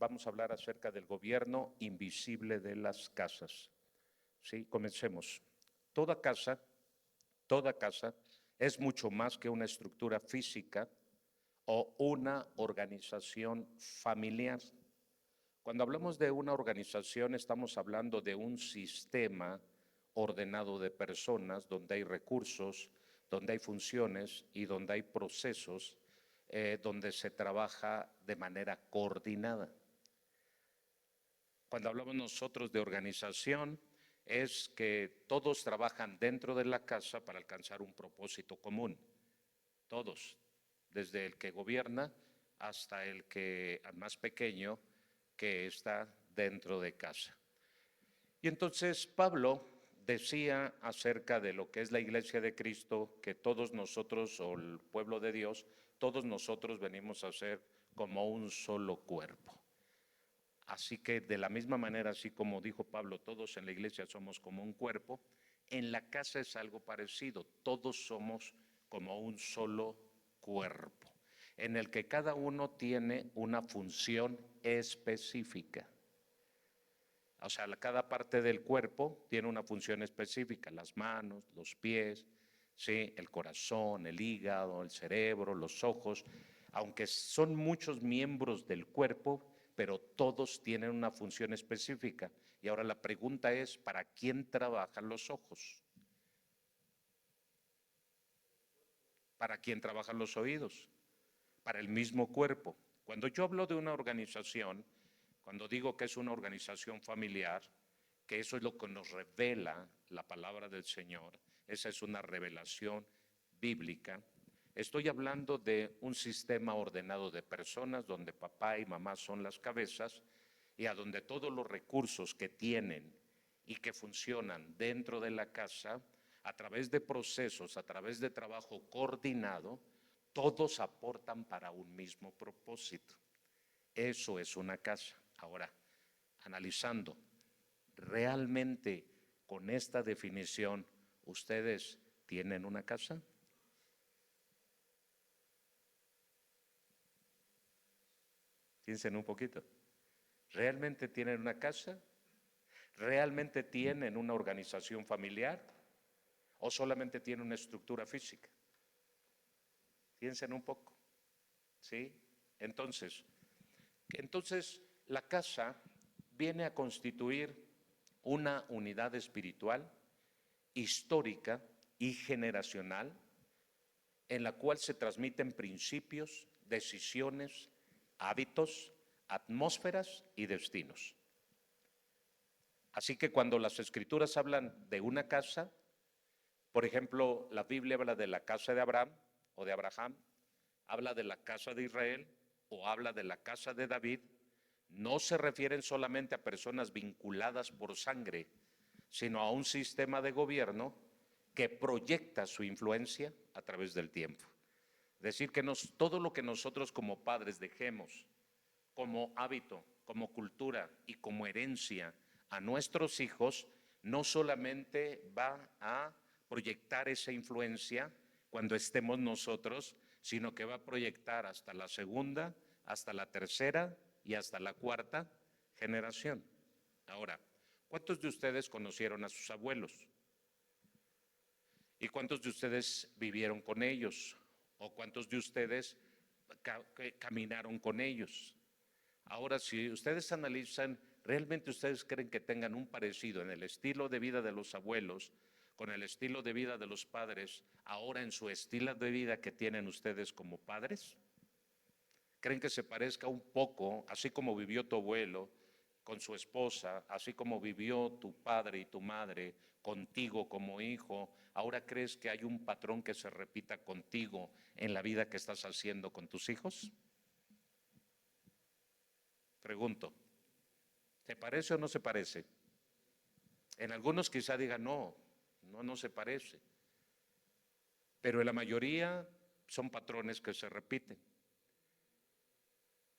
vamos a hablar acerca del gobierno invisible de las casas. Sí, comencemos. Toda casa es mucho más que una estructura física o una organización familiar. Cuando hablamos de una organización, estamos hablando de un sistema ordenado de personas, donde hay recursos, donde hay funciones y donde hay procesos, donde se trabaja de manera coordinada. Cuando hablamos nosotros de organización, es que todos trabajan dentro de la casa para alcanzar un propósito común. Todos, desde el que gobierna hasta el que al más pequeño que está dentro de casa. Y entonces Pablo decía acerca de lo que es la iglesia de Cristo, que todos nosotros, o el pueblo de Dios, todos nosotros venimos a ser como un solo cuerpo. Así que de la misma manera, así como dijo Pablo, todos en la iglesia somos como un cuerpo, en la casa es algo parecido, todos somos como un solo cuerpo, en el que cada uno tiene una función específica. O sea, cada parte del cuerpo tiene una función específica, las manos, los pies, ¿sí? El corazón, el hígado, el cerebro, los ojos, aunque son muchos miembros del cuerpo, pero todos tienen una función específica. Y ahora la pregunta es, ¿para quién trabajan los ojos? ¿Para quién trabajan los oídos? Para el mismo cuerpo. Cuando yo hablo de una organización, cuando digo que es una organización familiar, que eso es lo que nos revela la palabra del Señor, esa es una revelación bíblica, estoy hablando de un sistema ordenado de personas donde papá y mamá son las cabezas y a donde todos los recursos que tienen y que funcionan dentro de la casa, a través de procesos, a través de trabajo coordinado, todos aportan para un mismo propósito. Eso es una casa. Ahora, analizando, ¿realmente con esta definición ustedes tienen una casa? Piensen un poquito. ¿Realmente tienen una casa? ¿Realmente tienen una organización familiar? ¿O solamente tienen una estructura física? Piensen un poco. ¿Sí? Entonces, la casa viene a constituir una unidad espiritual, histórica y generacional, en la cual se transmiten principios, decisiones, hábitos, atmósferas y destinos. Así que cuando las escrituras hablan de una casa, por ejemplo, la Biblia habla de la casa de Abraham o de Abraham, habla de la casa de Israel o habla de la casa de David, no se refieren solamente a personas vinculadas por sangre, sino a un sistema de gobierno que proyecta su influencia a través del tiempo. Es decir, que todo lo que nosotros como padres dejemos como hábito, como cultura y como herencia a nuestros hijos, no solamente va a proyectar esa influencia cuando estemos nosotros, sino que va a proyectar hasta la segunda, hasta la tercera y hasta la cuarta generación. Ahora, ¿cuántos de ustedes conocieron a sus abuelos? ¿Y cuántos de ustedes vivieron con ellos? ¿O cuántos de ustedes caminaron con ellos? Ahora, si ustedes analizan, ¿realmente ustedes creen que tengan un parecido en el estilo de vida de los abuelos con el estilo de vida de los padres, ahora en su estilo de vida que tienen ustedes como padres? ¿Creen que se parezca un poco, así como vivió tu abuelo con su esposa, así como vivió tu padre y tu madre contigo como hijo? ¿Ahora crees que hay un patrón que se repita contigo en la vida que estás haciendo con tus hijos? Pregunto, ¿se parece o no se parece? En algunos quizá digan, no se parece, pero en la mayoría son patrones que se repiten.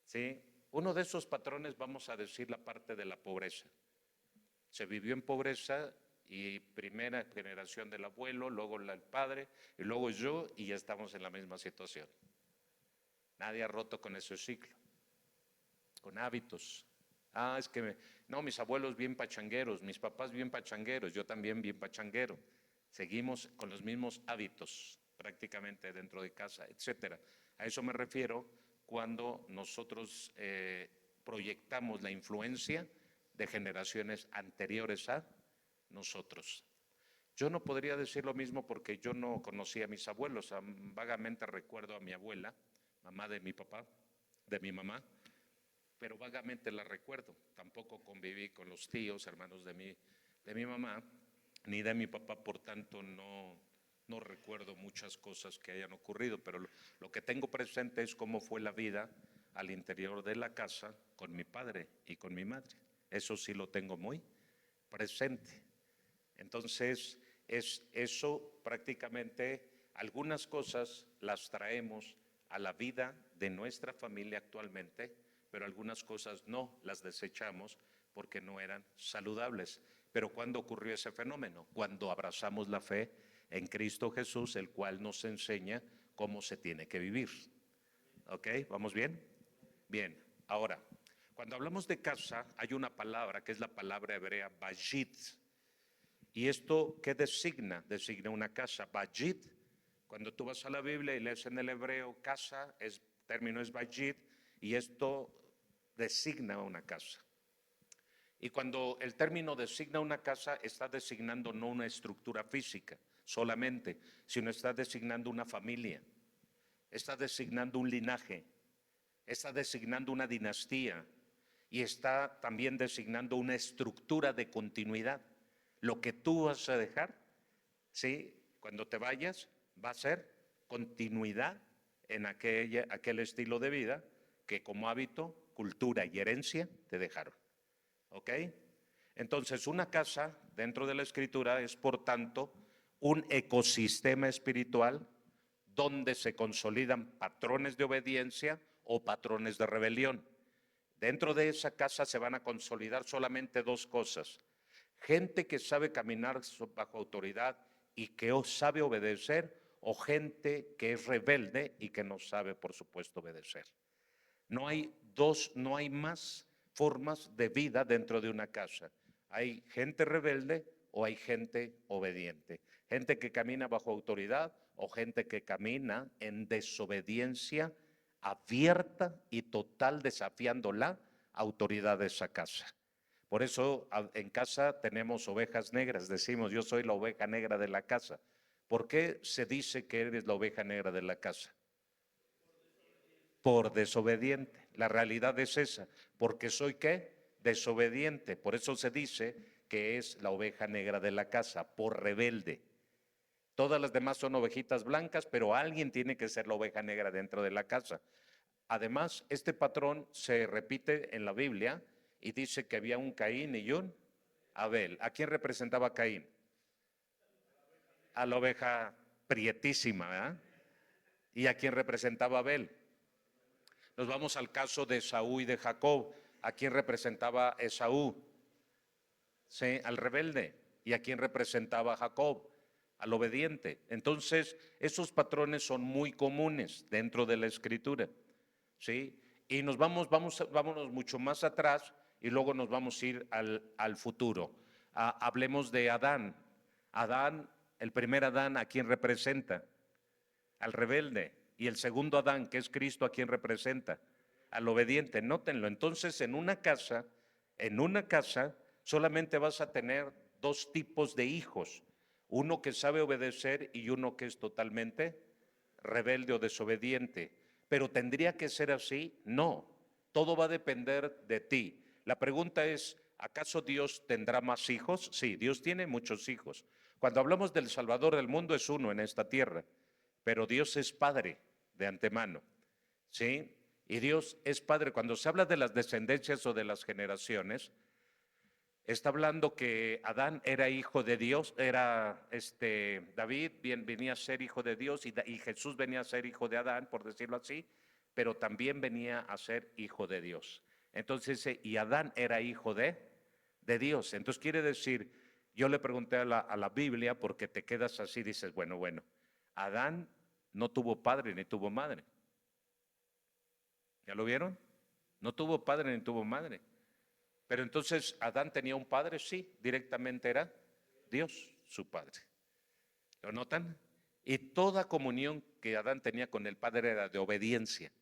¿Sí? Uno de esos patrones, vamos a decir, la parte de la pobreza. Se vivió en pobreza y primera generación del abuelo, luego el padre, y luego yo, y ya estamos en la misma situación. Nadie ha roto con ese ciclo. con hábitos. Es que, no, mis abuelos bien pachangueros, mis papás bien pachangueros, yo también bien pachanguero. Seguimos con los mismos hábitos prácticamente dentro de casa, etcétera. A eso me refiero cuando nosotros proyectamos la influencia de generaciones anteriores a nosotros. Yo no podría decir lo mismo porque yo no conocí a mis abuelos. Vagamente recuerdo a mi abuela, mamá de mi papá, de mi mamá, pero vagamente la recuerdo. Tampoco conviví con los tíos, hermanos de mi mamá, ni de mi papá, por tanto no recuerdo muchas cosas que hayan ocurrido, pero lo que tengo presente es cómo fue la vida al interior de la casa con mi padre y con mi madre. Eso sí lo tengo muy presente. Entonces, eso prácticamente, algunas cosas las traemos a la vida de nuestra familia actualmente, pero algunas cosas no las desechamos porque no eran saludables. Pero ¿cuándo ocurrió ese fenómeno? Cuando abrazamos la fe en Cristo Jesús, el cual nos enseña cómo se tiene que vivir. ¿Ok? ¿Vamos bien? Bien. Ahora, cuando hablamos de casa, hay una palabra que es la palabra hebrea bayit. ¿Y esto qué designa? Designa una casa. Bayit, cuando tú vas a la Biblia y lees en el hebreo casa, el término es bayit, y esto designa una casa. Y cuando el término designa una casa, está designando no una estructura física solamente, sino está designando una familia, está designando un linaje, está designando una dinastía y está también designando una estructura de continuidad. Lo que tú vas a dejar, ¿sí? Cuando te vayas, va a ser continuidad en aquel estilo de vida que como hábito, cultura y herencia te dejaron. ¿Ok? Entonces, una casa dentro de la Escritura es, por tanto, un ecosistema espiritual donde se consolidan patrones de obediencia o patrones de rebelión. Dentro de esa casa se van a consolidar solamente dos cosas: gente que sabe caminar bajo autoridad y que sabe obedecer, o gente que es rebelde y que no sabe, por supuesto, obedecer. No hay más formas de vida dentro de una casa. Hay gente rebelde o hay gente obediente. Gente que camina bajo autoridad o gente que camina en desobediencia abierta y total, desafiando la autoridad de esa casa. Por eso en casa tenemos ovejas negras. Decimos, yo soy la oveja negra de la casa. ¿Por qué se dice que eres la oveja negra de la casa? Por desobediente. La realidad es esa. Porque soy ¿qué? Desobediente. Por eso se dice que es la oveja negra de la casa, por rebelde. Todas las demás son ovejitas blancas, pero alguien tiene que ser la oveja negra dentro de la casa. Además, este patrón se repite en la Biblia y dice que había un Caín y un Abel. ¿A quién representaba Caín? A la oveja prietísima, ¿verdad? ¿Y a quién representaba Abel? Nos vamos al caso de Esaú y de Jacob. ¿A quién representaba Esaú? Sí, al rebelde. ¿Y a quién representaba Jacob? Al obediente. Entonces, esos patrones son muy comunes dentro de la Escritura. ¿Sí? Y vámonos mucho más atrás y luego nos vamos a ir al futuro. Hablemos de Adán. Adán, el primer Adán, ¿a quién representa? Al rebelde. Y el segundo Adán, que es Cristo, ¿a quién representa? Al obediente. Nótenlo. Entonces, en una casa solamente vas a tener dos tipos de hijos: uno que sabe obedecer y uno que es totalmente rebelde o desobediente. Pero ¿tendría que ser así? No, todo va a depender de ti. La pregunta es, ¿acaso Dios tendrá más hijos? Sí, Dios tiene muchos hijos. Cuando hablamos del Salvador del mundo, es uno en esta tierra, pero Dios es Padre de antemano, ¿sí? Y Dios es Padre. Cuando se habla de las descendencias o de las generaciones, está hablando que Adán era hijo de Dios, David venía a ser hijo de Dios y Jesús venía a ser hijo de Adán, por decirlo así, pero también venía a ser hijo de Dios. Entonces, y Adán era hijo de Dios. Entonces quiere decir, yo le pregunté a la Biblia, porque te quedas así, dices, bueno, Adán no tuvo padre ni tuvo madre. ¿Ya lo vieron? No tuvo padre ni tuvo madre. Pero entonces, ¿Adán tenía un padre? Sí, directamente era Dios, su padre. ¿Lo notan? Y toda comunión que Adán tenía con el padre era de obediencia.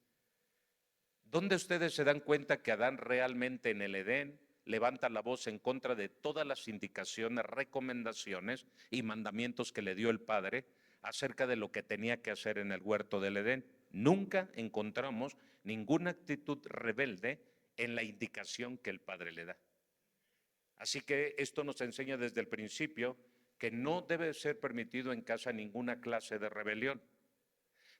¿Dónde ustedes se dan cuenta que Adán realmente en el Edén levanta la voz en contra de todas las indicaciones, recomendaciones y mandamientos que le dio el Padre acerca de lo que tenía que hacer en el huerto del Edén? Nunca encontramos ninguna actitud rebelde en la indicación que el Padre le da. Así que esto nos enseña desde el principio que no debe ser permitido en casa ninguna clase de rebelión.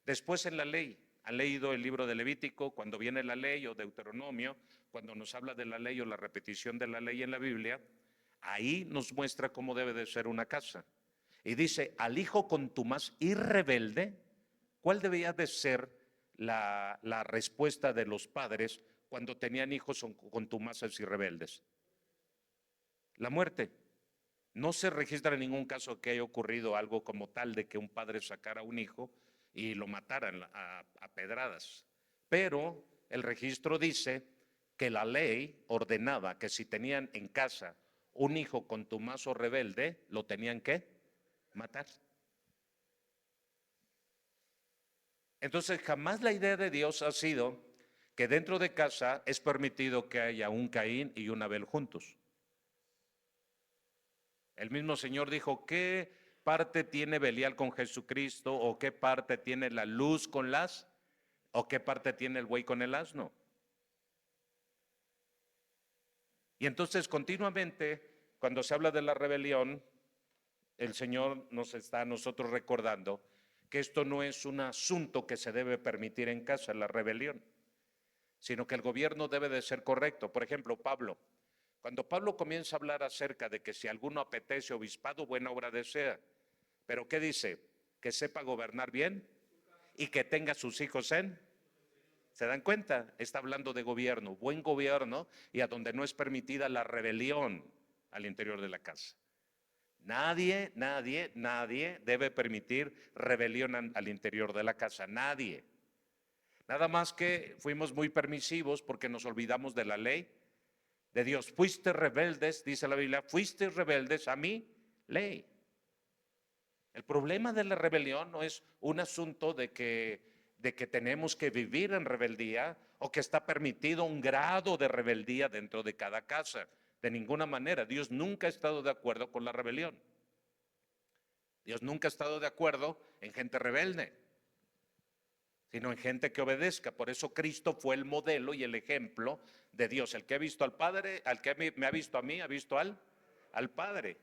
Después en la ley, han leído el libro de Levítico, cuando viene la ley, o Deuteronomio, cuando nos habla de la ley o la repetición de la ley en la Biblia, ahí nos muestra cómo debe de ser una casa. Y dice, al hijo contumaz y rebelde, ¿cuál debía de ser la respuesta de los padres cuando tenían hijos contumaces y rebeldes? La muerte. No se registra ningún caso que haya ocurrido algo como tal de que un padre sacara a un hijo y lo mataran a pedradas. Pero el registro dice que la ley ordenaba que si tenían en casa un hijo contumaz o rebelde, lo tenían que matar. Entonces, jamás la idea de Dios ha sido que dentro de casa es permitido que haya un Caín y un Abel juntos. El mismo Señor dijo, ¿qué parte tiene Belial con Jesucristo? ¿O qué parte tiene la luz con las? ¿O qué parte tiene el buey con el asno? Y entonces continuamente, cuando se habla de la rebelión, el Señor nos está a nosotros recordando que esto no es un asunto que se debe permitir en casa, la rebelión, sino que el gobierno debe de ser correcto. Por ejemplo, Pablo. Cuando Pablo comienza a hablar acerca de que si alguno apetece obispado, buena obra desea. Pero ¿qué dice? Que sepa gobernar bien y que tenga sus hijos en. ¿Se dan cuenta? Está hablando de gobierno, buen gobierno, y a donde no es permitida la rebelión al interior de la casa. Nadie debe permitir rebelión al interior de la casa, nadie. Nada más que fuimos muy permisivos porque nos olvidamos de la ley de Dios. Fuiste rebeldes, dice la Biblia, fuiste rebeldes a mi ley. El problema de la rebelión no es un asunto de que tenemos que vivir en rebeldía o que está permitido un grado de rebeldía dentro de cada casa. De ninguna manera, Dios nunca ha estado de acuerdo con la rebelión. Dios nunca ha estado de acuerdo en gente rebelde, sino en gente que obedezca. Por eso Cristo fue el modelo y el ejemplo de Dios. El que ha visto al Padre, al que me ha visto a mí, ha visto al Padre.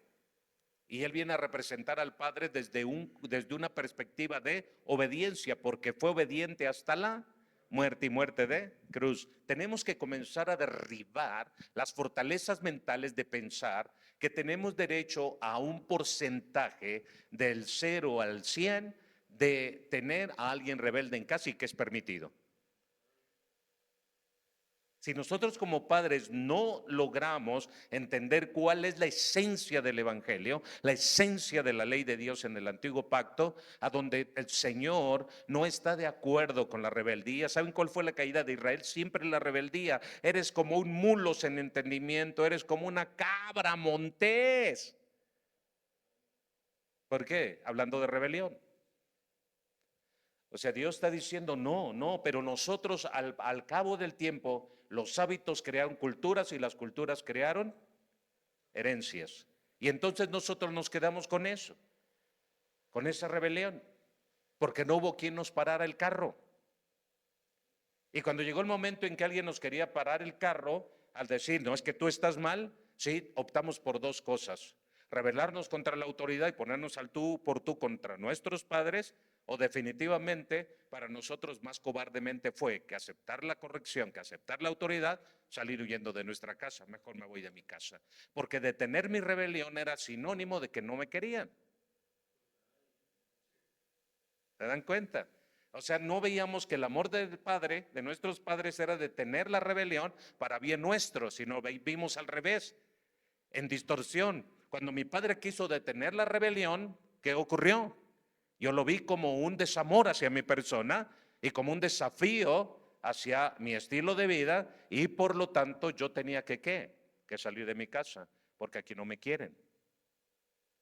Y Él viene a representar al Padre desde una perspectiva de obediencia, porque fue obediente hasta la muerte y muerte de cruz. Tenemos que comenzar a derribar las fortalezas mentales de pensar que tenemos derecho a un porcentaje del 0 al 100 de tener a alguien rebelde en casa y que es permitido. Si nosotros como padres no logramos entender cuál es la esencia del Evangelio, la esencia de la ley de Dios en el antiguo pacto, a donde el Señor no está de acuerdo con la rebeldía. ¿Saben cuál fue la caída de Israel? Siempre la rebeldía. Eres como un mulo sin entendimiento, eres como una cabra montés. ¿Por qué? Hablando de rebelión. O sea, Dios está diciendo, no, pero nosotros al cabo del tiempo, los hábitos crearon culturas y las culturas crearon herencias. Y entonces nosotros nos quedamos con eso, con esa rebelión, porque no hubo quien nos parara el carro. Y cuando llegó el momento en que alguien nos quería parar el carro, al decir, no, es que tú estás mal, sí, optamos por dos cosas: rebelarnos contra la autoridad y ponernos al tú por tú contra nuestros padres, o definitivamente para nosotros más cobardemente fue que aceptar la corrección, que aceptar la autoridad, salir huyendo de nuestra casa. Mejor me voy de mi casa, porque detener mi rebelión era sinónimo de que no me querían. ¿Se dan cuenta? O sea, no veíamos que el amor del Padre, de nuestros padres, era detener la rebelión para bien nuestro, sino vimos al revés, en distorsión. Cuando mi padre quiso detener la rebelión, ¿qué ocurrió? Yo lo vi como un desamor hacia mi persona y como un desafío hacia mi estilo de vida y por lo tanto yo tenía que, ¿qué? Que salir de mi casa, porque aquí no me quieren.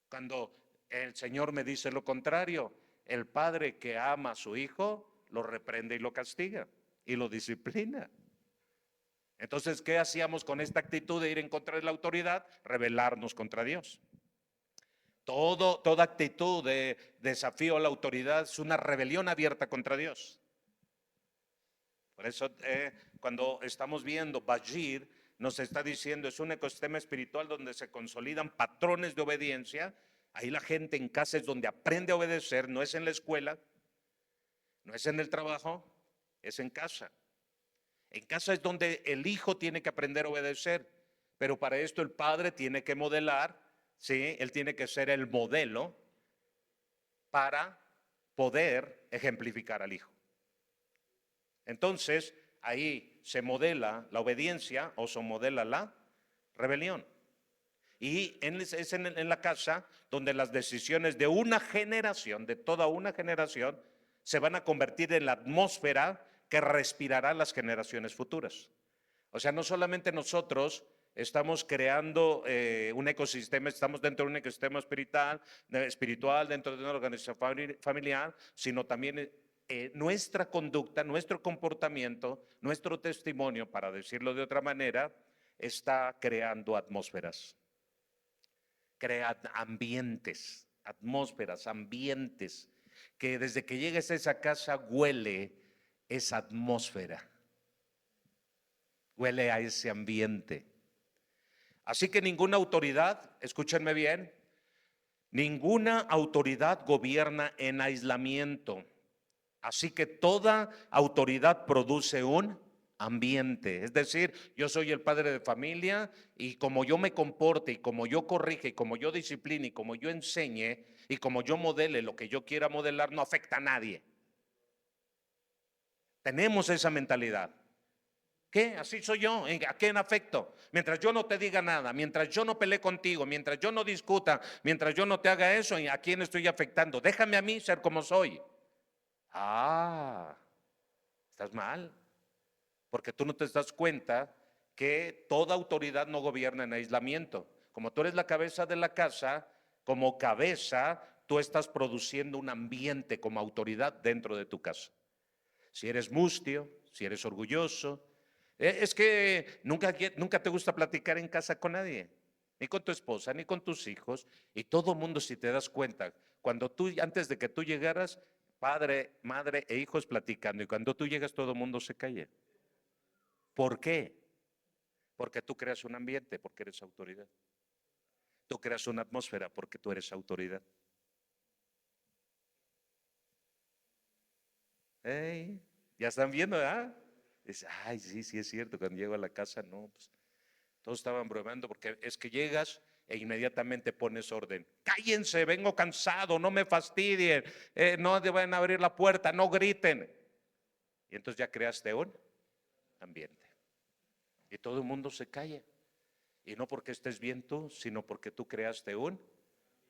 Cuando el Señor me dice lo contrario, el padre que ama a su hijo lo reprende y lo castiga y lo disciplina. Entonces, ¿qué hacíamos con esta actitud de ir en contra de la autoridad? Rebelarnos contra Dios. Toda actitud de desafío a la autoridad es una rebelión abierta contra Dios. Por eso cuando estamos viendo Bajir, nos está diciendo es un ecosistema espiritual donde se consolidan patrones de obediencia. Ahí la gente en casa es donde aprende a obedecer, no es en la escuela, no es en el trabajo, es en casa. En casa es donde el hijo tiene que aprender a obedecer, pero para esto el padre tiene que modelar, ¿sí? Él tiene que ser el modelo para poder ejemplificar al hijo. Entonces, ahí se modela la obediencia o se modela la rebelión. Y es en la casa donde las decisiones de una generación, de toda una generación, se van a convertir en la atmósfera que respirará las generaciones futuras. O sea, no solamente nosotros estamos creando un ecosistema, estamos dentro de un ecosistema espiritual, dentro de una organización familiar, sino también nuestra conducta, nuestro comportamiento, nuestro testimonio, para decirlo de otra manera, está creando atmósferas, crea ambientes, atmósferas, ambientes, que desde que llegues a esa casa huele esa atmósfera, huele a ese ambiente. Así que ninguna autoridad, escúchenme bien, ninguna autoridad gobierna en aislamiento. Así que toda autoridad produce un ambiente. Es decir, yo soy el padre de familia y como yo me comporte y como yo corrige y como yo discipline y como yo enseñe y como yo modele lo que yo quiera modelar, no afecta a nadie. Tenemos esa mentalidad. ¿Qué? Así soy yo. ¿A quién afecto? Mientras yo no te diga nada, mientras yo no pelee contigo, mientras yo no discuta, mientras yo no te haga eso, ¿a quién estoy afectando? Déjame a mí ser como soy. Ah, estás mal, porque tú no te das cuenta que toda autoridad no gobierna en aislamiento. Como tú eres la cabeza de la casa, como cabeza, tú estás produciendo un ambiente como autoridad dentro de tu casa. Si eres mustio, si eres orgulloso, es que nunca te gusta platicar en casa con nadie, ni con tu esposa, ni con tus hijos, y todo mundo, si te das cuenta, cuando tú, antes de que tú llegaras, padre, madre e hijos platicando, y cuando tú llegas todo el mundo se calla. ¿Por qué? Porque tú creas un ambiente, porque eres autoridad. Tú creas una atmósfera porque tú eres autoridad. Hey, ya están viendo, ¿ah? Dice, ay, sí es cierto, cuando llego a la casa, no, pues todos estaban bromeando porque es que llegas e inmediatamente pones orden. Cállense, vengo cansado, no me fastidien, no van a abrir la puerta, no griten. Y entonces ya creaste un ambiente. Y todo el mundo se calla. Y no porque estés bien tú, sino porque tú creaste un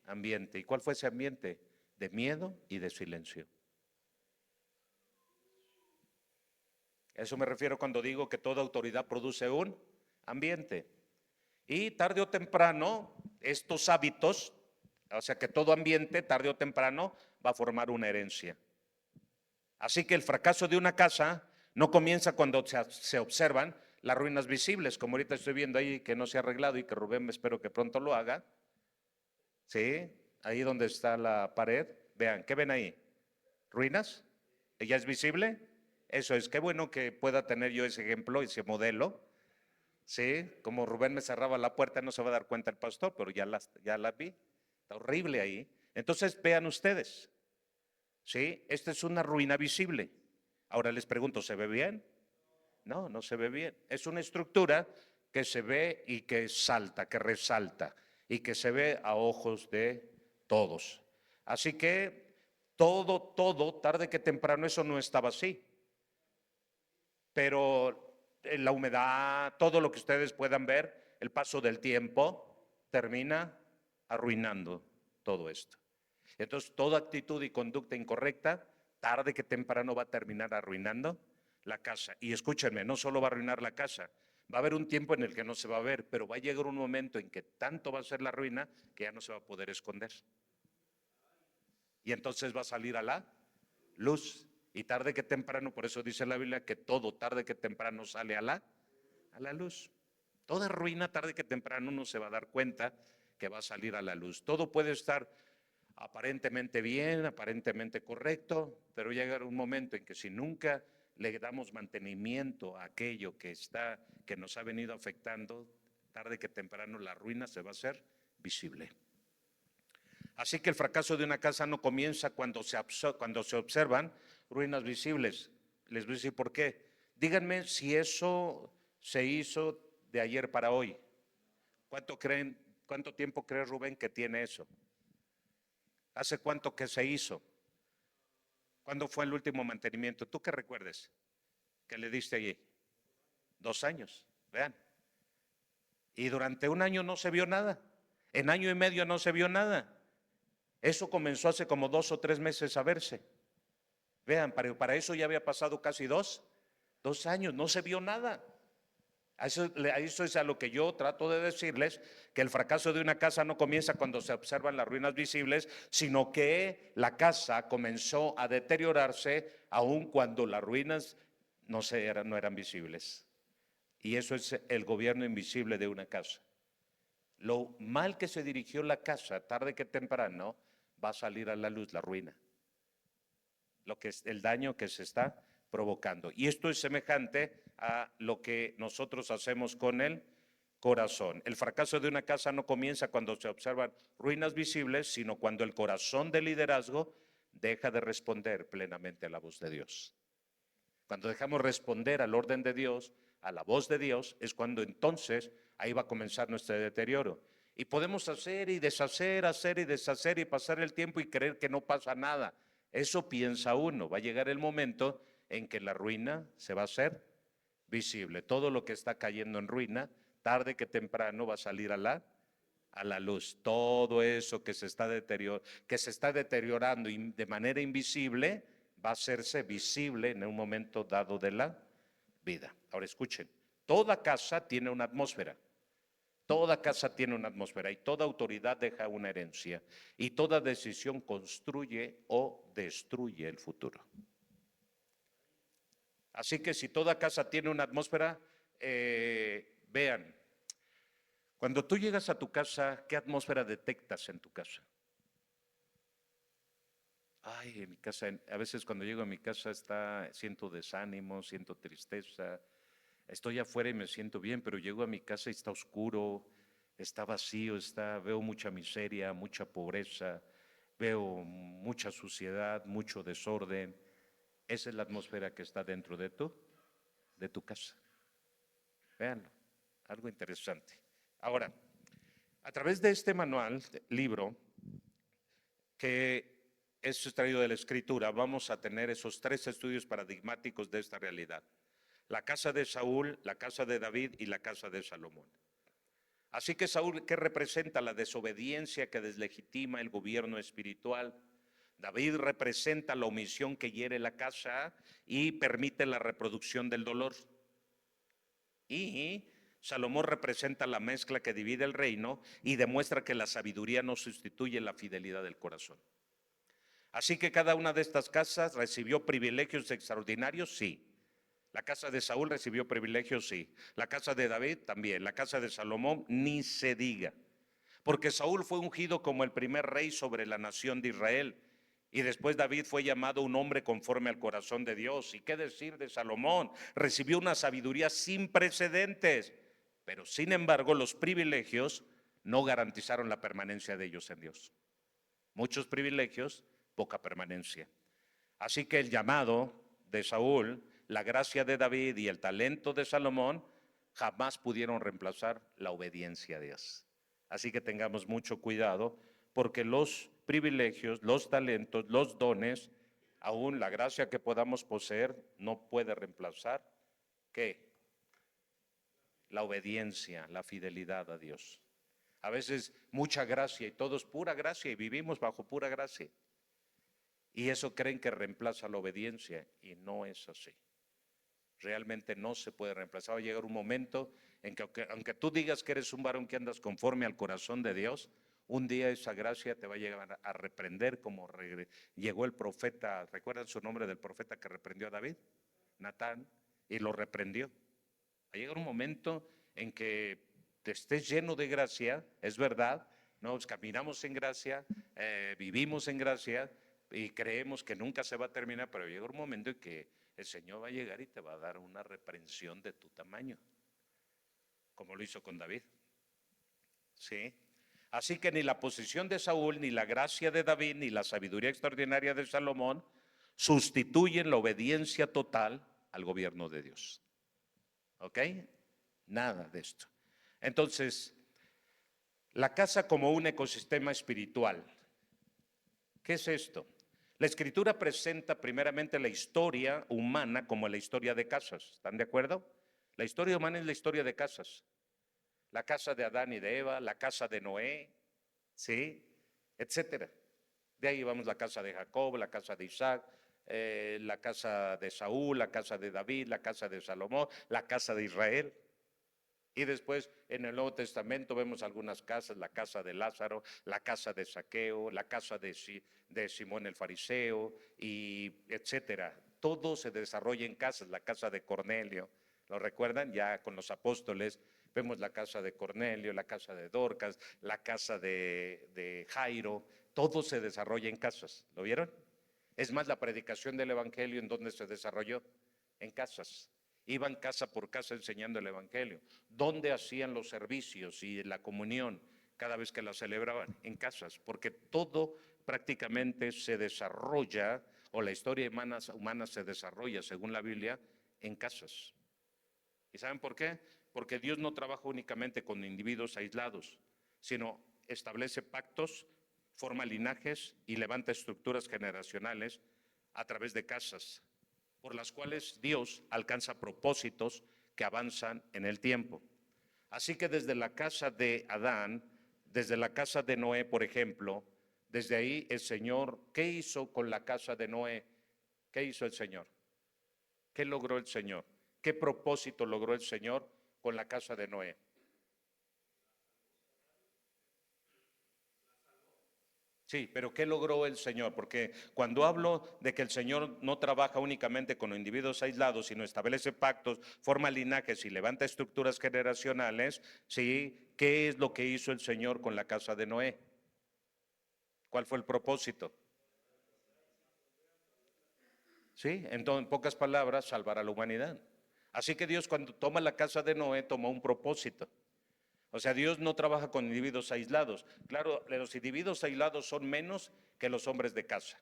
ambiente. ¿Y cuál fue ese ambiente? De miedo y de silencio. Eso me refiero cuando digo que toda autoridad produce un ambiente. Y tarde o temprano, estos hábitos, o sea que todo ambiente, tarde o temprano, va a formar una herencia. Así que el fracaso de una casa no comienza cuando se observan las ruinas visibles, como ahorita estoy viendo ahí que no se ha arreglado y que Rubén espero que pronto lo haga. ¿Sí? Ahí donde está la pared, vean, ¿qué ven ahí? ¿Ruinas? ¿Ya es visible? Eso es, qué bueno que pueda tener yo ese ejemplo, ese modelo. Sí, como Rubén me cerraba la puerta, no se va a dar cuenta el pastor, pero ya la vi. Está horrible ahí. Entonces vean ustedes, ¿sí? Esta es una ruina visible. Ahora les pregunto, ¿se ve bien? No, no se ve bien. Es una estructura que se ve y que salta, que resalta y que se ve a ojos de todos. Así que todo, tarde que temprano, eso no estaba así. Pero la humedad, todo lo que ustedes puedan ver, el paso del tiempo termina arruinando todo esto. Entonces, toda actitud y conducta incorrecta, tarde que temprano va a terminar arruinando la casa. Y escúchenme, no solo va a arruinar la casa, va a haber un tiempo en el que no se va a ver, pero va a llegar un momento en que tanto va a ser la ruina que ya no se va a poder esconder. Y entonces va a salir a la luz. Y tarde que temprano, por eso dice la Biblia que todo tarde que temprano sale a la luz. Toda ruina tarde que temprano uno se va a dar cuenta que va a salir a la luz. Todo puede estar aparentemente bien, aparentemente correcto, pero llega un momento en que si nunca le damos mantenimiento a aquello que nos ha venido afectando, tarde que temprano la ruina se va a hacer visible. Así que el fracaso de una casa no comienza cuando se observan ruinas visibles. Les voy a decir por qué. Díganme si eso se hizo de ayer para hoy. ¿Cuánto tiempo cree Rubén que tiene eso? ¿Hace cuánto que se hizo? ¿Cuándo fue el último mantenimiento? ¿Tú qué recuerdes que le diste allí? 2 años, vean. Y durante un año no se vio nada. En año y medio no se vio nada. Eso comenzó hace como 2 o 3 meses a verse. Vean, para eso ya había pasado casi 2 años, no se vio nada. A eso es a lo que yo trato de decirles, que el fracaso de una casa no comienza cuando se observan las ruinas visibles, sino que la casa comenzó a deteriorarse aun cuando las ruinas no eran visibles. Y eso es el gobierno invisible de una casa. Lo mal que se dirigió la casa, tarde que temprano, va a salir a la luz la ruina, lo que es el daño que se está provocando. Y esto es semejante a lo que nosotros hacemos con el corazón. El fracaso de una casa no comienza cuando se observan ruinas visibles, sino cuando el corazón del liderazgo deja de responder plenamente a la voz de Dios. Cuando dejamos responder al orden de Dios, a la voz de Dios, es cuando entonces ahí va a comenzar nuestro deterioro. Y podemos hacer y deshacer y pasar el tiempo y creer que no pasa nada. Eso piensa uno. Va a llegar el momento en que la ruina se va a hacer visible. Todo lo que está cayendo en ruina, tarde que temprano va a salir a la luz. Todo eso que se está deteriorando de manera invisible va a hacerse visible en un momento dado de la vida. Ahora escuchen, toda casa tiene una atmósfera. Toda casa tiene una atmósfera y toda autoridad deja una herencia y toda decisión construye o destruye el futuro. Así que si toda casa tiene una atmósfera, vean, cuando tú llegas a tu casa, ¿qué atmósfera detectas en tu casa? Ay, en mi casa, a veces cuando llego a mi casa siento desánimo, siento tristeza. Estoy afuera y me siento bien, pero llego a mi casa y está oscuro, está vacío, veo mucha miseria, mucha pobreza, veo mucha suciedad, mucho desorden. Esa es la atmósfera que está dentro de tu casa. Véanlo, algo interesante. Ahora, a través de este libro, que es extraído de la Escritura, vamos a tener esos 3 estudios paradigmáticos de esta realidad. La casa de Saúl, la casa de David y la casa de Salomón. Así que Saúl, ¿qué representa? La desobediencia que deslegitima el gobierno espiritual. David representa la omisión que hiere la casa y permite la reproducción del dolor. Y Salomón representa la mezcla que divide el reino y demuestra que la sabiduría no sustituye la fidelidad del corazón. Así que cada una de estas casas recibió privilegios extraordinarios, sí. La casa de Saúl recibió privilegios, sí. La casa de David también. La casa de Salomón ni se diga. Porque Saúl fue ungido como el primer rey sobre la nación de Israel. Y después David fue llamado un hombre conforme al corazón de Dios. ¿Y qué decir de Salomón? Recibió una sabiduría sin precedentes. Pero sin embargo, los privilegios no garantizaron la permanencia de ellos en Dios. Muchos privilegios, poca permanencia. Así que el llamado de Saúl, la gracia de David y el talento de Salomón jamás pudieron reemplazar la obediencia a Dios. Así que tengamos mucho cuidado porque los privilegios, los talentos, los dones, aún la gracia que podamos poseer no puede reemplazar ¿qué? La obediencia, la fidelidad a Dios. A veces mucha gracia y todo es pura gracia y vivimos bajo pura gracia. Y eso creen que reemplaza la obediencia y no es así. realmente no se puede reemplazar. Va a llegar un momento en que aunque tú digas que eres un varón que andas conforme al corazón de Dios, un día esa gracia te va a llegar a reprender como llegó el profeta. ¿Recuerdan su nombre del profeta que reprendió a David? Natán, y lo reprendió. Va a llegar un momento en que te estés lleno de gracia, es verdad, nos caminamos en gracia, vivimos en gracia y creemos que nunca se va a terminar, pero llega un momento en que el Señor va a llegar y te va a dar una reprensión de tu tamaño, como lo hizo con David. ¿Sí? Así que ni la posición de Saúl, ni la gracia de David, ni la sabiduría extraordinaria de Salomón sustituyen la obediencia total al gobierno de Dios. ¿Ok? Nada de esto. Entonces, la casa como un ecosistema espiritual. ¿Qué es esto? La Escritura presenta primeramente la historia humana como la historia de casas. ¿Están de acuerdo? La historia humana es la historia de casas. La casa de Adán y de Eva, la casa de Noé, ¿sí? Etcétera. De ahí vamos la casa de Jacob, la casa de Isaac, la casa de Saúl, la casa de David, la casa de Salomón, la casa de Israel. Y después en el Nuevo Testamento vemos algunas casas, la casa de Lázaro, la casa de Zaqueo, la casa de Simón el Fariseo, y etcétera. Todo se desarrolla en casas, la casa de Cornelio. ¿Lo recuerdan? Ya con los apóstoles vemos la casa de Cornelio, la casa de Dorcas, la casa de Jairo. Todo se desarrolla en casas. ¿Lo vieron? Es más, la predicación del Evangelio, ¿en dónde se desarrolló? En casas. Iban casa por casa enseñando el Evangelio. ¿Dónde hacían los servicios y la comunión cada vez que la celebraban? En casas, porque todo prácticamente se desarrolla, o la historia humana se desarrolla, según la Biblia, en casas. ¿Y saben por qué? Porque Dios no trabaja únicamente con individuos aislados, sino establece pactos, forma linajes y levanta estructuras generacionales a través de casas, por las cuales Dios alcanza propósitos que avanzan en el tiempo. Así que desde la casa de Adán, desde la casa de Noé, por ejemplo, desde ahí el Señor, ¿qué hizo con la casa de Noé? ¿Qué hizo el Señor? ¿Qué logró el Señor? ¿Qué propósito logró el Señor con la casa de Noé? Sí, pero ¿qué logró el Señor? Porque cuando hablo de que el Señor no trabaja únicamente con individuos aislados, sino establece pactos, forma linajes y levanta estructuras generacionales, ¿sí? ¿Qué es lo que hizo el Señor con la casa de Noé? ¿Cuál fue el propósito? Sí, entonces, en pocas palabras, salvar a la humanidad. Así que Dios, cuando toma la casa de Noé, tomó un propósito. O sea, Dios no trabaja con individuos aislados. Claro, los individuos aislados son menos que los hombres de casa.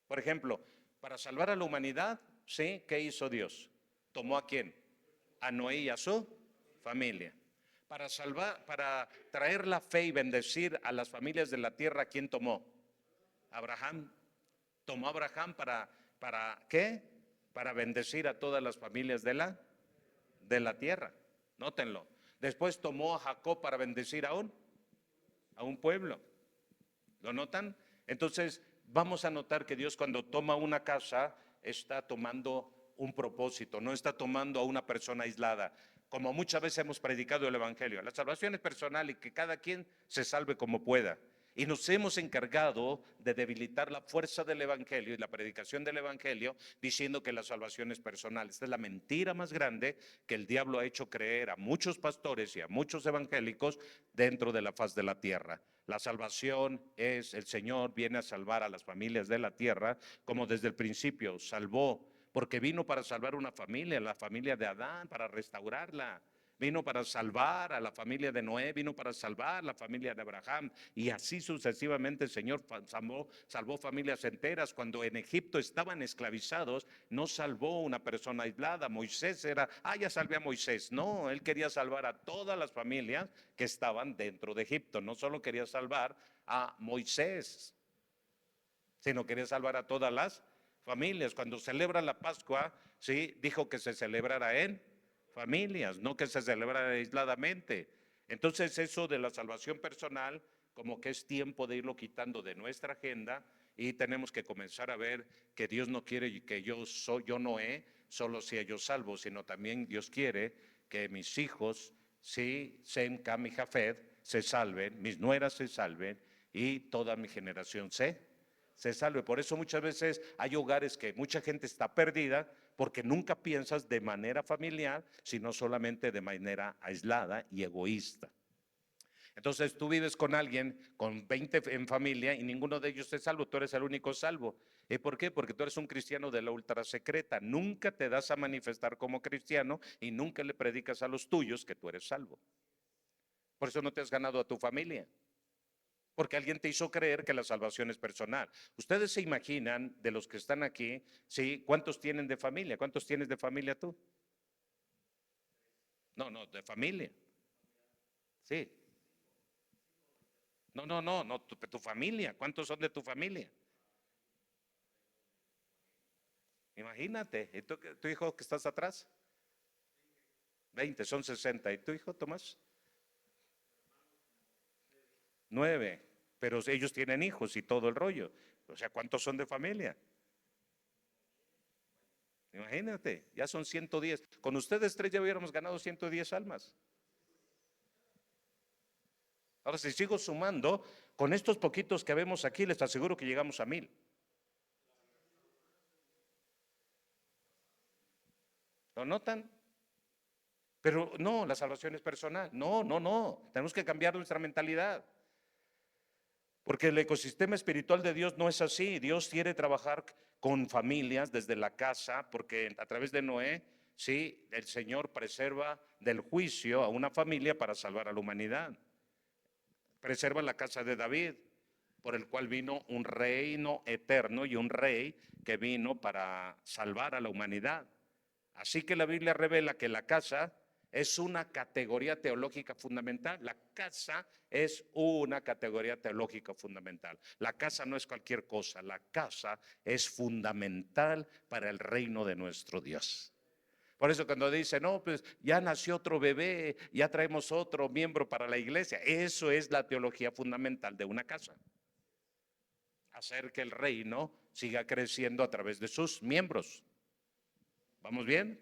Por ejemplo, para salvar a la humanidad, ¿sí? ¿Qué hizo Dios? ¿Tomó a quién? A Noé y a su familia. Para salvar, para traer la fe y bendecir a las familias de la tierra, ¿quién tomó? Abraham. Tomó a Abraham ¿para qué? Para bendecir a todas las familias de la tierra. Nótenlo. Después tomó a Jacob para bendecir a un pueblo. ¿Lo notan? Entonces, vamos a notar que Dios cuando toma una casa está tomando un propósito, no está tomando a una persona aislada. Como muchas veces hemos predicado el Evangelio, la salvación es personal y que cada quien se salve como pueda. Y nos hemos encargado de debilitar la fuerza del Evangelio y la predicación del Evangelio diciendo que la salvación es personal. Esta es la mentira más grande que el diablo ha hecho creer a muchos pastores y a muchos evangélicos dentro de la faz de la tierra. La salvación es, el Señor viene a salvar a las familias de la tierra, como desde el principio salvó, porque vino para salvar una familia, la familia de Adán, para restaurarla. Vino para salvar a la familia de Noé, vino para salvar la familia de Abraham, y así sucesivamente el Señor salvó familias enteras. Cuando en Egipto estaban esclavizados, no salvó una persona aislada. Moisés era, ya salvé a Moisés. No, él quería salvar a todas las familias que estaban dentro de Egipto. No solo quería salvar a Moisés, sino quería salvar a todas las familias. Cuando celebra la Pascua, sí, dijo que se celebrara en familias, no que se celebrara aisladamente. Entonces eso de la salvación personal, como que es tiempo de irlo quitando de nuestra agenda, y tenemos que comenzar a ver que Dios no quiere que yo Noé, solo sea yo salvo, sino también Dios quiere que mis hijos, sí, Sem, Cam y Jafet, se salven, mis nueras se salven y toda mi generación se salve. Por eso muchas veces hay hogares que mucha gente está perdida porque nunca piensas de manera familiar, sino solamente de manera aislada y egoísta. Entonces tú vives con alguien, con 20 en familia y ninguno de ellos es salvo, tú eres el único salvo. ¿Y por qué? Porque tú eres un cristiano de la ultra secreta, nunca te das a manifestar como cristiano y nunca le predicas a los tuyos que tú eres salvo. Por eso no te has ganado a tu familia, porque alguien te hizo creer que la salvación es personal. Ustedes se imaginan, de los que están aquí, ¿sí? ¿Cuántos tienen de familia? ¿Cuántos tienes de familia tú? No, de familia. Sí. No, tu familia. ¿Cuántos son de tu familia? Imagínate. ¿Y tu hijo que estás atrás? 20, son 60. ¿Y tu hijo, Tomás? 9. Pero ellos tienen hijos y todo el rollo. O sea, ¿cuántos son de familia? Imagínate, ya son 110. Con ustedes tres ya hubiéramos ganado 110 almas. Ahora, si sigo sumando, con estos poquitos que vemos aquí, les aseguro que llegamos a 1000. ¿Lo notan? Pero no, la salvación es personal. No. Tenemos que cambiar nuestra mentalidad. Porque el ecosistema espiritual de Dios no es así. Dios quiere trabajar con familias desde la casa, porque a través de Noé, sí, el Señor preserva del juicio a una familia para salvar a la humanidad. Preserva la casa de David, por el cual vino un reino eterno y un rey que vino para salvar a la humanidad. Así que la Biblia revela que la casa es una categoría teológica fundamental. La casa es una categoría teológica fundamental. La casa no es cualquier cosa, la casa es fundamental para el reino de nuestro Dios. Por eso cuando dice, no, pues ya nació otro bebé, ya traemos otro miembro para la iglesia, eso es la teología fundamental de una casa. Hacer que el reino siga creciendo a través de sus miembros. ¿Vamos bien?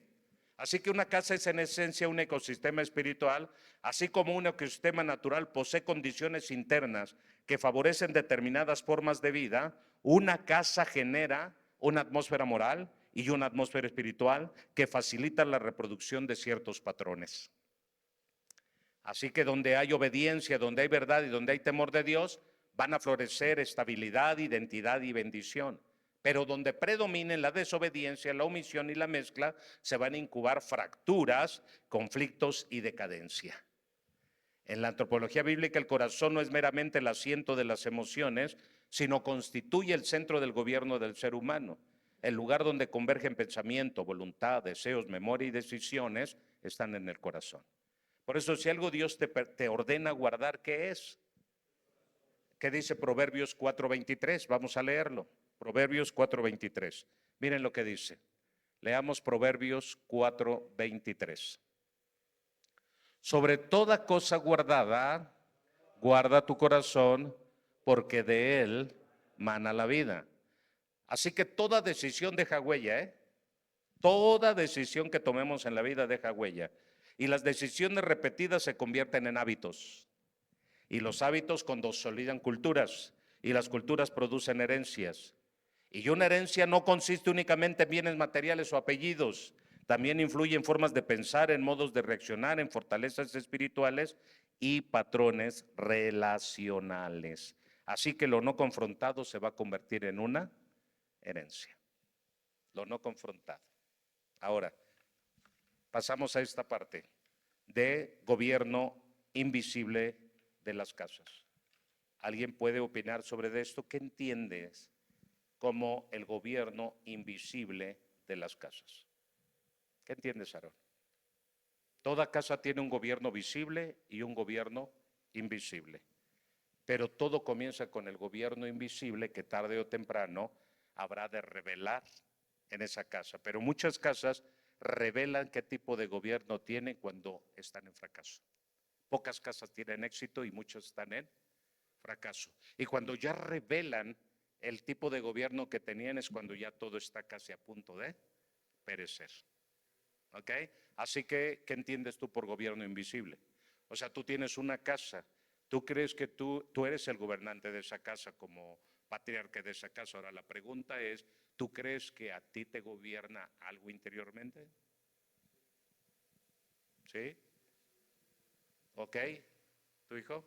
Así que una casa es en esencia un ecosistema espiritual, así como un ecosistema natural posee condiciones internas que favorecen determinadas formas de vida. Una casa genera una atmósfera moral y una atmósfera espiritual que facilita la reproducción de ciertos patrones. Así que donde hay obediencia, donde hay verdad y donde hay temor de Dios, van a florecer estabilidad, identidad y bendición. Pero donde predominen la desobediencia, la omisión y la mezcla, se van a incubar fracturas, conflictos y decadencia. En la antropología bíblica, el corazón no es meramente el asiento de las emociones, sino constituye el centro del gobierno del ser humano. El lugar donde convergen pensamiento, voluntad, deseos, memoria y decisiones están en el corazón. Por eso, si algo Dios te ordena guardar, ¿qué es? ¿Qué dice Proverbios 4:23? Vamos a leerlo. Proverbios 4:23. Miren lo que dice. Leamos Proverbios 4:23. Sobre toda cosa guardada, guarda tu corazón, porque de él mana la vida. Así que toda decisión deja huella, ¿eh? Toda decisión que tomemos en la vida deja huella. Y las decisiones repetidas se convierten en hábitos. Y los hábitos consolidan culturas. Y las culturas producen herencias. Y una herencia no consiste únicamente en bienes materiales o apellidos. También influye en formas de pensar, en modos de reaccionar, en fortalezas espirituales y patrones relacionales. Así que lo no confrontado se va a convertir en una herencia. Lo no confrontado. Ahora, pasamos a esta parte de gobierno invisible de las casas. ¿Alguien puede opinar sobre esto? ¿Qué entiendes como el gobierno invisible de las casas? ¿Qué entiendes, Aarón? Toda casa tiene un gobierno visible y un gobierno invisible. Pero todo comienza con el gobierno invisible que tarde o temprano habrá de revelar en esa casa. Pero muchas casas revelan qué tipo de gobierno tienen cuando están en fracaso. Pocas casas tienen éxito y muchas están en fracaso. Y cuando ya revelan el tipo de gobierno que tenían es cuando ya todo está casi a punto de perecer. ¿Ok? Así que, ¿qué entiendes tú por gobierno invisible? O sea, tú tienes una casa, tú crees que tú eres el gobernante de esa casa como patriarca de esa casa. Ahora la pregunta es, ¿tú crees que a ti te gobierna algo interiormente? ¿Sí? ¿Ok? ¿Tu hijo?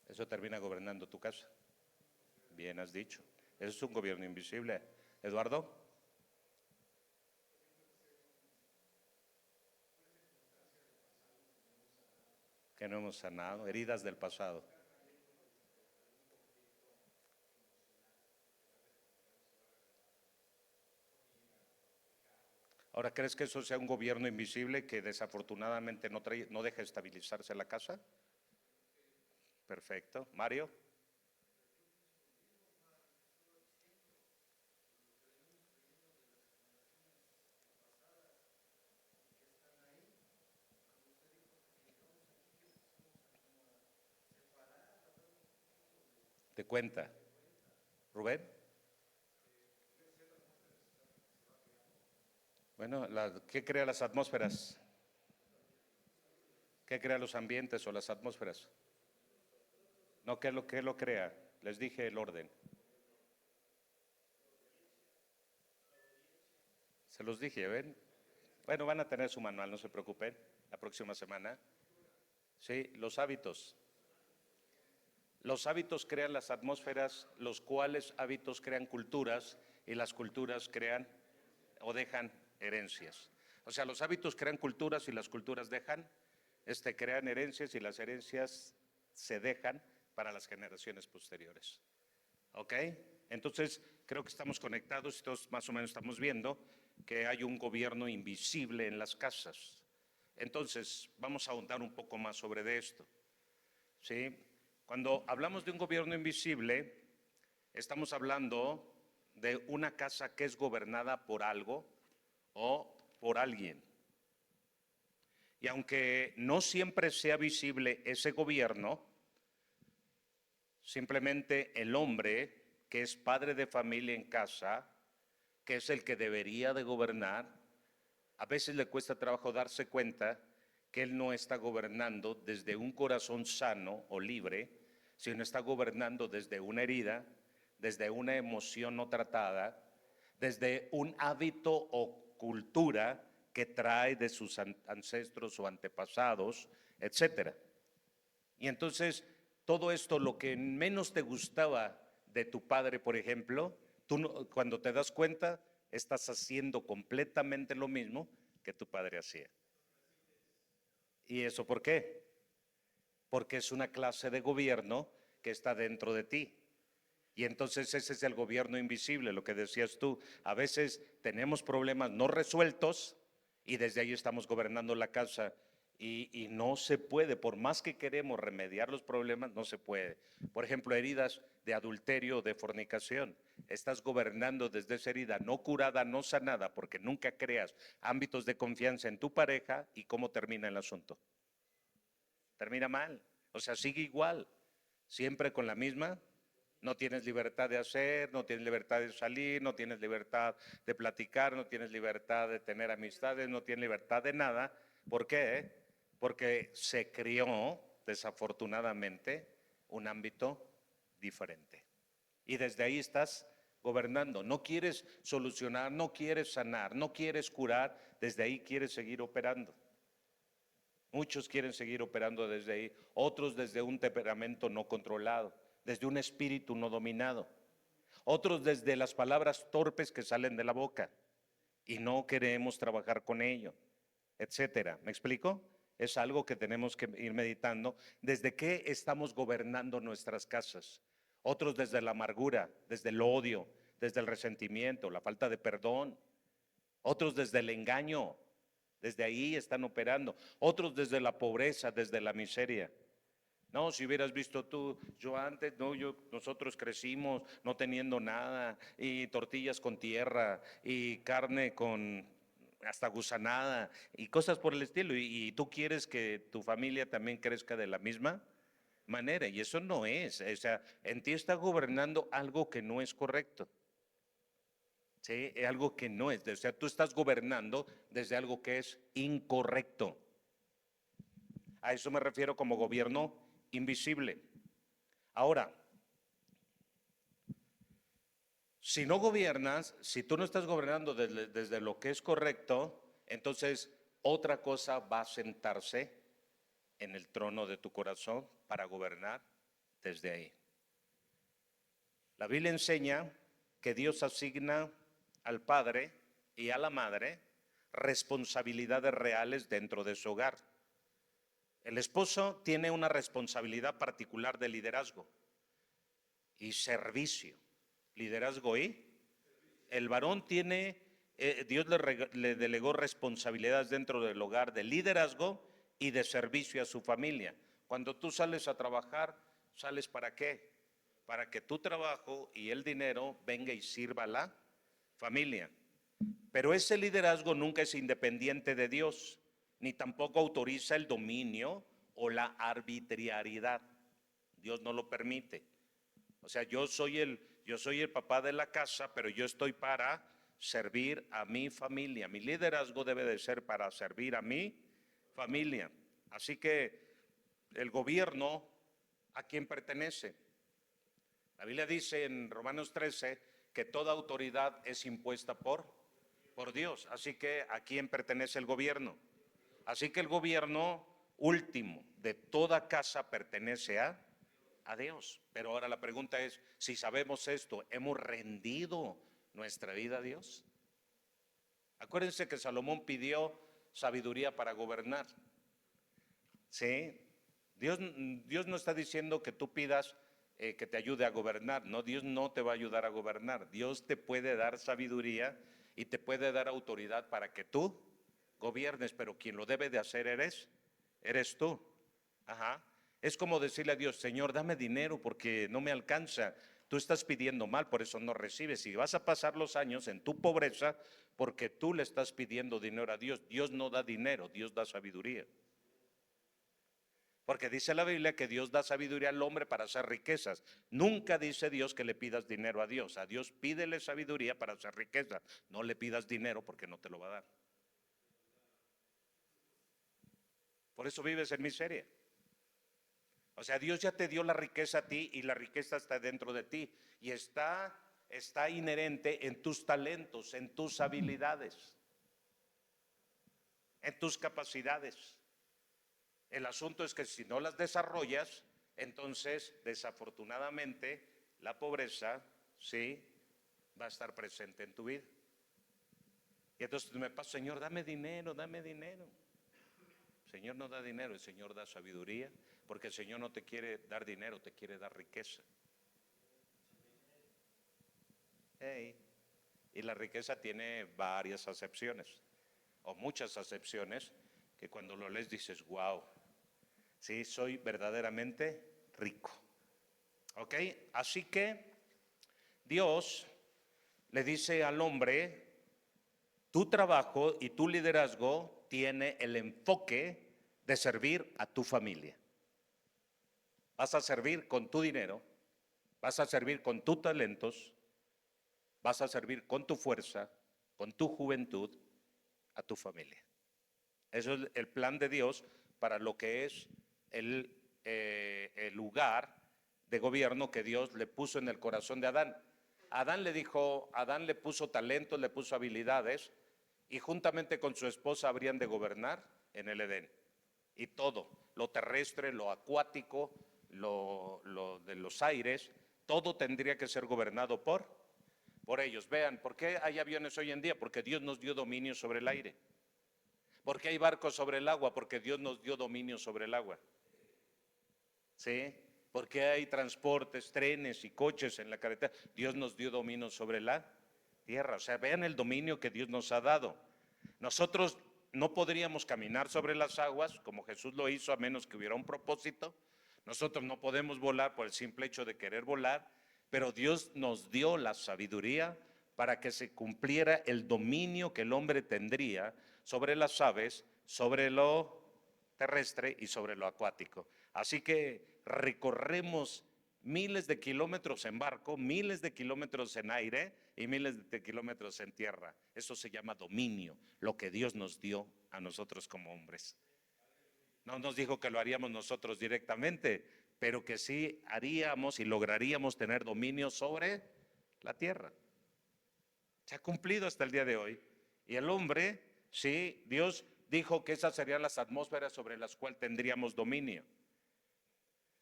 Eso termina gobernando tu casa. Bien has dicho. Eso es un gobierno invisible. Eduardo, que no hemos sanado, heridas del pasado. Ahora, ¿crees que eso sea un gobierno invisible que desafortunadamente no deja estabilizarse la casa? Perfecto. Mario, te cuenta. Rubén, bueno, ¿qué crea las atmósferas? ¿Qué crea los ambientes o las atmósferas? No, ¿qué lo crea? Les dije el orden. Se los dije, ¿ven? Bueno, van a tener su manual, no se preocupen, la próxima semana. Sí, los hábitos. Los hábitos crean las atmósferas, los cuales hábitos crean culturas y las culturas crean o dejan herencias. O sea, los hábitos crean culturas y las culturas crean herencias y las herencias se dejan para las generaciones posteriores. ¿Ok? Entonces, creo que estamos conectados y todos más o menos estamos viendo que hay un gobierno invisible en las casas. Entonces, vamos a ahondar un poco más sobre esto. ¿Sí? Cuando hablamos de un gobierno invisible, estamos hablando de una casa que es gobernada por algo o por alguien. Y aunque no siempre sea visible ese gobierno, simplemente el hombre que es padre de familia en casa, que es el que debería de gobernar, a veces le cuesta trabajo darse cuenta que él no está gobernando desde un corazón sano o libre, sino está gobernando desde una herida, desde una emoción no tratada, desde un hábito o cultura que trae de sus ancestros o antepasados, etcétera. Y entonces, todo esto, lo que menos te gustaba de tu padre, por ejemplo, cuando te das cuenta, estás haciendo completamente lo mismo que tu padre hacía. ¿Y eso por qué? Porque es una clase de gobierno que está dentro de ti. Y entonces ese es el gobierno invisible, lo que decías tú. A veces tenemos problemas no resueltos y desde ahí estamos gobernando la casa y no se puede, por más que queremos remediar los problemas, no se puede. Por ejemplo, heridas de adulterio o de fornicación. Estás gobernando desde esa herida no curada, no sanada, porque nunca creas ámbitos de confianza en tu pareja. ¿Y cómo termina el asunto? Termina mal, o sea, sigue igual, siempre con la misma. No tienes libertad de hacer, no tienes libertad de salir, no tienes libertad de platicar, no tienes libertad de tener amistades, no tienes libertad de nada. ¿Por qué? Porque se crió, desafortunadamente, un ámbito diferente. Y desde ahí estás gobernando. No quieres solucionar, no quieres sanar, no quieres curar, desde ahí quieres seguir operando. Muchos quieren seguir operando desde ahí, otros desde un temperamento no controlado, desde un espíritu no dominado, otros desde las palabras torpes que salen de la boca y no queremos trabajar con ello, etcétera. ¿Me explico? Es algo que tenemos que ir meditando. ¿Desde qué estamos gobernando nuestras casas? Otros desde la amargura, desde el odio, desde el resentimiento, la falta de perdón. Otros desde el engaño, desde ahí están operando. Otros desde la pobreza, desde la miseria. No, si hubieras visto tú, yo antes, no, nosotros crecimos no teniendo nada, y tortillas con tierra, y carne con hasta gusanada, y cosas por el estilo, y tú quieres que tu familia también crezca de la misma manera, y eso no es, o sea, en ti está gobernando algo que no es correcto, ¿sí? Algo que no es, o sea, tú estás gobernando desde algo que es incorrecto. A eso me refiero como gobierno invisible. Ahora, si no gobiernas, si tú no estás gobernando desde lo que es correcto, entonces otra cosa va a sentarse en el trono de tu corazón para gobernar desde ahí. La Biblia enseña que Dios asigna al padre y a la madre responsabilidades reales dentro de su hogar. El esposo tiene una responsabilidad particular de liderazgo y servicio. Liderazgo y el varón tiene, Dios le delegó responsabilidades dentro del hogar de liderazgo y de servicio a su familia. Cuando tú sales a trabajar, ¿sales para qué? Para que tu trabajo y el dinero venga y sirva a la familia. Pero ese liderazgo nunca es independiente de Dios, ni tampoco autoriza el dominio o la arbitrariedad. Dios no lo permite. O sea, yo soy el papá de la casa, pero yo estoy para servir a mi familia. Mi liderazgo debe de ser para servir a mi familia. Así que el gobierno, ¿a quién pertenece? La Biblia dice en Romanos 13 que toda autoridad es impuesta por Dios. Así que ¿a quién pertenece el gobierno? Así que el gobierno último de toda casa pertenece a Dios. Pero ahora la pregunta es, si sabemos esto, ¿hemos rendido nuestra vida a Dios? Acuérdense que Salomón pidió sabiduría para gobernar. ¿Sí? Dios no está diciendo que tú pidas que te ayude a gobernar. No, Dios no te va a ayudar a gobernar. Dios te puede dar sabiduría y te puede dar autoridad para que tú gobiernes, pero quien lo debe de hacer eres tú. Ajá. Es como decirle a Dios, Señor, dame dinero porque no me alcanza. Tú estás pidiendo mal, por eso no recibes. Y vas a pasar los años en tu pobreza porque tú le estás pidiendo dinero a Dios. Dios no da dinero, Dios da sabiduría. Porque dice la Biblia que Dios da sabiduría al hombre para hacer riquezas. Nunca dice Dios que le pidas dinero a Dios. A Dios pídele sabiduría para hacer riquezas. No le pidas dinero porque no te lo va a dar. Por eso vives en miseria. O sea, Dios ya te dio la riqueza a ti y la riqueza está dentro de ti. Y está inherente en tus talentos, en tus habilidades, en tus capacidades. El asunto es que si no las desarrollas, entonces desafortunadamente la pobreza, sí, va a estar presente en tu vida. Y entonces me pasa, Señor, dame dinero, dame dinero. El Señor no da dinero, el Señor da sabiduría, porque el Señor no te quiere dar dinero, te quiere dar riqueza. Hey. Y la riqueza tiene varias acepciones, o muchas acepciones, que cuando lo lees dices, wow, sí, soy verdaderamente rico. ¿Ok? Así que Dios le dice al hombre, tu trabajo y tu liderazgo tiene el enfoque de servir a tu familia. Vas a servir con tu dinero, vas a servir con tus talentos, vas a servir con tu fuerza, con tu juventud, a tu familia. Eso es el plan de Dios para lo que es el lugar de gobierno que Dios le puso en el corazón de Adán. Adán le puso talentos, le puso habilidades, y juntamente con su esposa habrían de gobernar en el Edén. Y todo, lo terrestre, lo acuático, lo de los aires, todo tendría que ser gobernado por ellos. Vean, ¿por qué hay aviones hoy en día? Porque Dios nos dio dominio sobre el aire. ¿Por qué hay barcos sobre el agua? Porque Dios nos dio dominio sobre el agua. ¿Sí? ¿Por qué hay transportes, trenes y coches en la carretera? Dios nos dio dominio sobre la tierra. O sea, vean el dominio que Dios nos ha dado. Nosotros no podríamos caminar sobre las aguas como Jesús lo hizo a menos que hubiera un propósito, Nosotros no podemos volar por el simple hecho de querer volar, pero Dios nos dio la sabiduría para que se cumpliera el dominio que el hombre tendría sobre las aves, sobre lo terrestre y sobre lo acuático. Así que recorremos miles de kilómetros en barco, miles de kilómetros en aire y miles de kilómetros en tierra. Eso se llama dominio, lo que Dios nos dio a nosotros como hombres. No nos dijo que lo haríamos nosotros directamente, pero que sí haríamos y lograríamos tener dominio sobre la tierra. Se ha cumplido hasta el día de hoy. Y el hombre, sí, Dios dijo que esas serían las atmósferas sobre las cuales tendríamos dominio.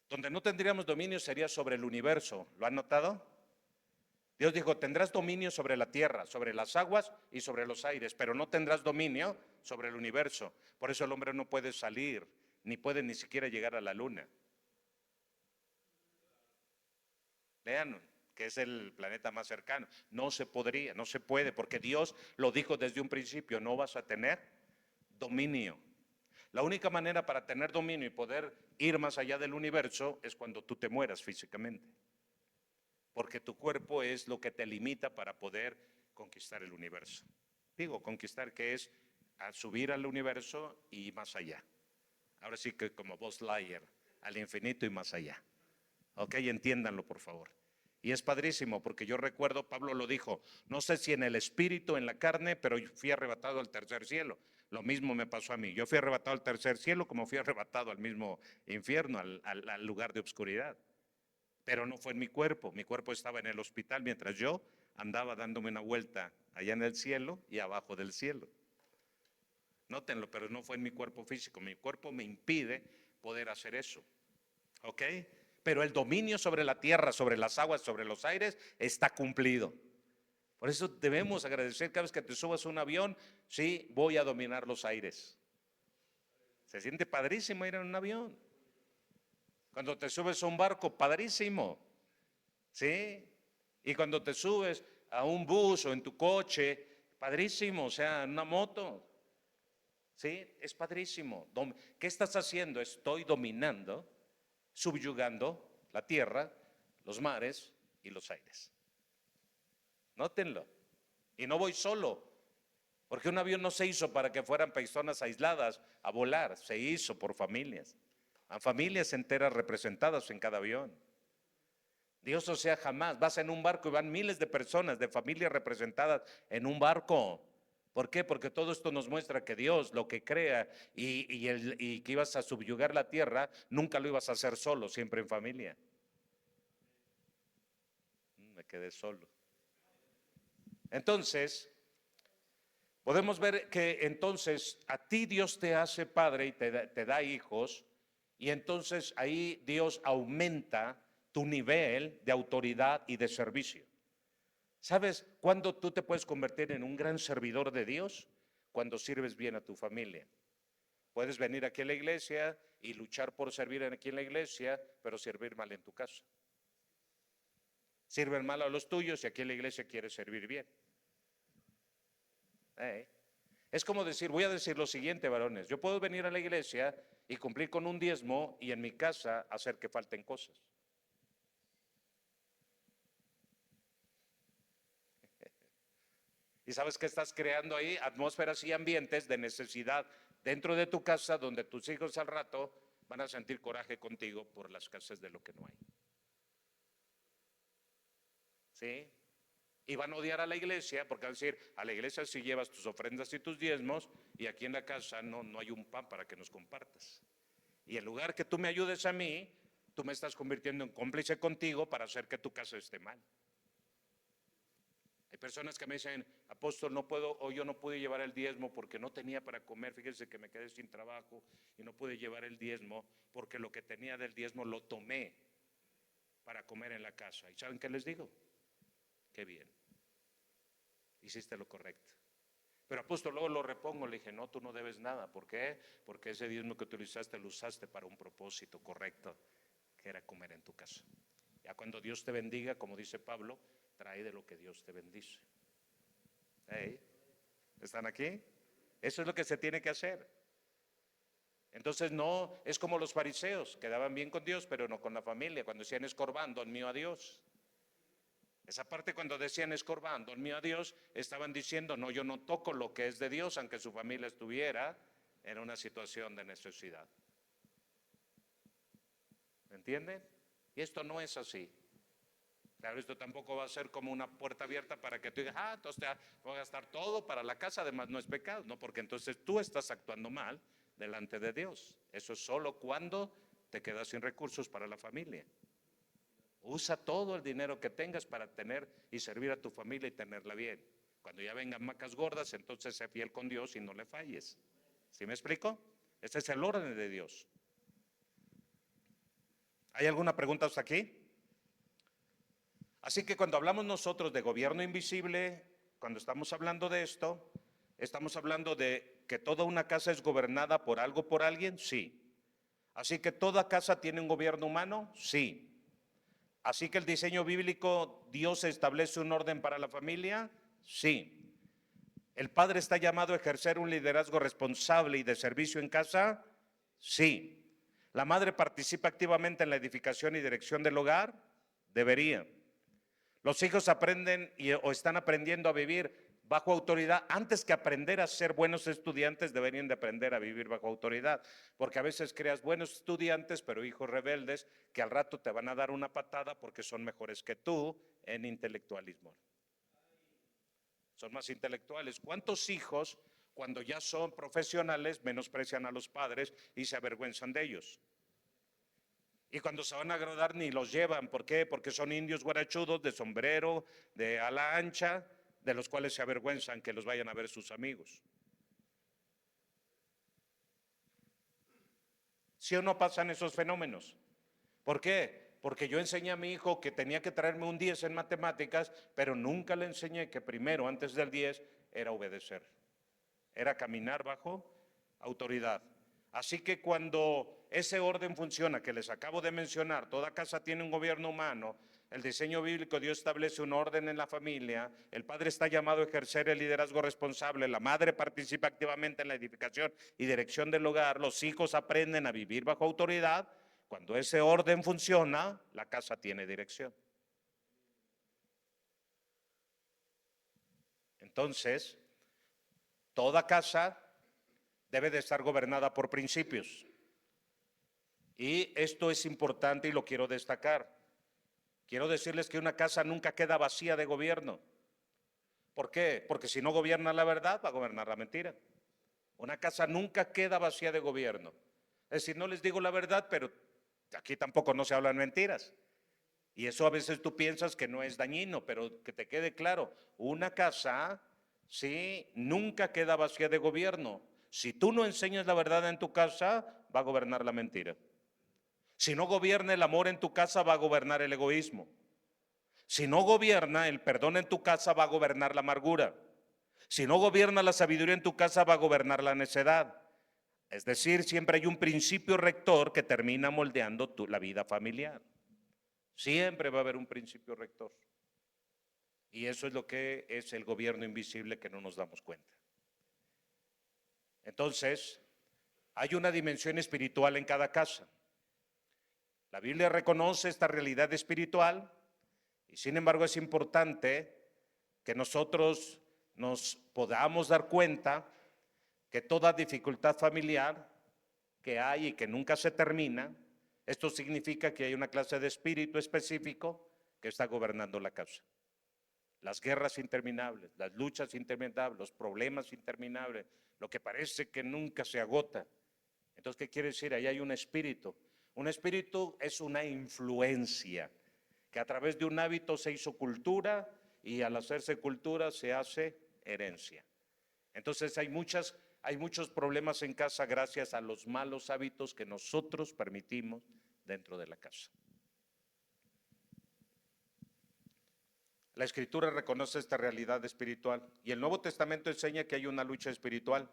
Donde no tendríamos dominio sería sobre el universo. ¿Lo han notado? Dios dijo, tendrás dominio sobre la tierra, sobre las aguas y sobre los aires, pero no tendrás dominio sobre el universo. Por eso el hombre no puede salir, ni puede ni siquiera llegar a la luna. Lean, que es el planeta más cercano. No se podría, no se puede, porque Dios lo dijo desde un principio, no vas a tener dominio. La única manera para tener dominio y poder ir más allá del universo es cuando tú te mueras físicamente. Porque tu cuerpo es lo que te limita para poder conquistar el universo. Digo, conquistar que es a subir al universo y más allá. Ahora sí que como Buzz Lightyear, al infinito y más allá. Ok, entiéndanlo por favor. Y es padrísimo porque yo recuerdo, Pablo lo dijo, no sé si en el espíritu, en la carne, pero fui arrebatado al tercer cielo. Lo mismo me pasó a mí. Yo fui arrebatado al tercer cielo como fui arrebatado al mismo infierno, al lugar de obscuridad. Pero no fue en mi cuerpo estaba en el hospital mientras yo andaba dándome una vuelta allá en el cielo y abajo del cielo. Nótenlo, pero no fue en mi cuerpo físico, mi cuerpo me impide poder hacer eso, ¿ok? Pero el dominio sobre la tierra, sobre las aguas, sobre los aires, está cumplido. Por eso debemos agradecer cada vez que te subas a un avión, sí, voy a dominar los aires. Se siente padrísimo ir en un avión. Cuando te subes a un barco, padrísimo, ¿sí? Y cuando te subes a un bus o en tu coche, padrísimo, o sea, en una moto, ¿sí? Es padrísimo. ¿Qué estás haciendo? Estoy dominando, subyugando la tierra, los mares y los aires. Nótenlo. Y no voy solo, porque un avión no se hizo para que fueran personas aisladas a volar, se hizo por familias. A familias enteras representadas en cada avión. Dios, o sea, jamás vas en un barco y van miles de personas, de familias representadas en un barco. ¿Por qué? Porque todo esto nos muestra que Dios lo que crea y que ibas a subyugar la tierra, nunca lo ibas a hacer solo, siempre en familia. Me quedé solo. Entonces, podemos ver que entonces a ti Dios te hace padre y te da hijos, y entonces ahí Dios aumenta tu nivel de autoridad y de servicio. ¿Sabes cuándo tú te puedes convertir en un gran servidor de Dios? Cuando sirves bien a tu familia. Puedes venir aquí a la iglesia y luchar por servir aquí en la iglesia, pero servir mal en tu casa. Sirven mal a los tuyos y aquí en la iglesia quieres servir bien. Es como decir, voy a decir lo siguiente, varones, yo puedo venir a la iglesia y cumplir con un diezmo y en mi casa hacer que falten cosas. Y sabes que estás creando ahí atmósferas y ambientes de necesidad dentro de tu casa donde tus hijos al rato van a sentir coraje contigo por las escasez de lo que no hay. ¿Sí? Y van a odiar a la iglesia porque van a decir, a la iglesia sí llevas tus ofrendas y tus diezmos y aquí en la casa no hay un pan para que nos compartas. Y en lugar que tú me ayudes a mí, tú me estás convirtiendo en cómplice contigo para hacer que tu casa esté mal. Hay personas que me dicen, apóstol, no puedo, o yo no pude llevar el diezmo porque no tenía para comer. Fíjense que me quedé sin trabajo y no pude llevar el diezmo porque lo que tenía del diezmo lo tomé para comer en la casa. ¿Y saben qué les digo? Qué bien, hiciste lo correcto. Pero apóstol, luego lo repongo, le dije, no, tú no debes nada. ¿Por qué? Porque ese diezmo que utilizaste lo usaste para un propósito correcto, que era comer en tu casa. Ya cuando Dios te bendiga, como dice Pablo, trae de lo que Dios te bendice. ¿Están aquí? Eso es lo que se tiene que hacer. Entonces no, es como los fariseos, quedaban bien con Dios, pero no con la familia, cuando decían escorbán, don mío a Dios. Esa parte cuando decían escorbán, don mío a Dios, estaban diciendo, no, yo no toco lo que es de Dios, aunque su familia estuviera en una situación de necesidad. ¿Me entienden? Y esto no es así. Claro, esto tampoco va a ser como una puerta abierta para que tú digas, entonces voy a gastar todo para la casa, además no es pecado, no, porque entonces tú estás actuando mal delante de Dios. Eso es solo cuando te quedas sin recursos para la familia. Usa todo el dinero que tengas para tener y servir a tu familia y tenerla bien. Cuando ya vengan vacas gordas, entonces sé fiel con Dios y no le falles. ¿Sí me explico? Ese es el orden de Dios. ¿Hay alguna pregunta hasta aquí? Así que cuando hablamos nosotros de gobierno invisible, cuando estamos hablando de esto, estamos hablando de que toda una casa es gobernada por algo, por alguien, sí. Así que toda casa tiene un gobierno humano, sí. Así que el diseño bíblico, Dios establece un orden para la familia, sí. ¿El padre está llamado a ejercer un liderazgo responsable y de servicio en casa? Sí. ¿La madre participa activamente en la edificación y dirección del hogar? Debería. Los hijos aprenden o están aprendiendo a vivir bajo autoridad. Antes que aprender a ser buenos estudiantes, deberían de aprender a vivir bajo autoridad. Porque a veces creas buenos estudiantes, pero hijos rebeldes, que al rato te van a dar una patada porque son mejores que tú en intelectualismo. Son más intelectuales. ¿Cuántos hijos, cuando ya son profesionales, menosprecian a los padres y se avergüenzan de ellos? Y cuando se van a graduar ni los llevan. ¿Por qué? Porque son indios guarachudos de sombrero, de ala ancha, de los cuales se avergüenzan que los vayan a ver sus amigos. ¿Sí o no pasan esos fenómenos? ¿Por qué? Porque yo enseñé a mi hijo que tenía que traerme un 10 en matemáticas, pero nunca le enseñé que primero, antes del 10, era obedecer. Era caminar bajo autoridad. Así que cuando ese orden funciona, que les acabo de mencionar, toda casa tiene un gobierno humano, el diseño bíblico, Dios establece un orden en la familia, el padre está llamado a ejercer el liderazgo responsable, la madre participa activamente en la edificación y dirección del hogar, los hijos aprenden a vivir bajo autoridad. Cuando ese orden funciona, la casa tiene dirección. Entonces, toda casa debe de estar gobernada por principios. Y esto es importante y lo quiero destacar. Quiero decirles que una casa nunca queda vacía de gobierno. ¿Por qué? Porque si no gobierna la verdad, va a gobernar la mentira. Una casa nunca queda vacía de gobierno. Es decir, no les digo la verdad, pero aquí tampoco no se hablan mentiras. Y eso a veces tú piensas que no es dañino, pero que te quede claro, una casa, sí, nunca queda vacía de gobierno. Si tú no enseñas la verdad en tu casa, va a gobernar la mentira. Si no gobierna el amor en tu casa, va a gobernar el egoísmo. Si no gobierna el perdón en tu casa, va a gobernar la amargura. Si no gobierna la sabiduría en tu casa, va a gobernar la necedad. Es decir, siempre hay un principio rector que termina moldeando la vida familiar. Siempre va a haber un principio rector. Y eso es lo que es el gobierno invisible que no nos damos cuenta. Entonces, hay una dimensión espiritual en cada casa. La Biblia reconoce esta realidad espiritual y sin embargo es importante que nosotros nos podamos dar cuenta que toda dificultad familiar que hay y que nunca se termina, esto significa que hay una clase de espíritu específico que está gobernando la casa. Las guerras interminables, las luchas interminables, los problemas interminables, lo que parece que nunca se agota. Entonces, ¿qué quiere decir? Ahí hay un espíritu. Un espíritu es una influencia que a través de un hábito se hizo cultura y al hacerse cultura se hace herencia. Entonces hay muchos problemas en casa gracias a los malos hábitos que nosotros permitimos dentro de la casa. La Escritura reconoce esta realidad espiritual y el Nuevo Testamento enseña que hay una lucha espiritual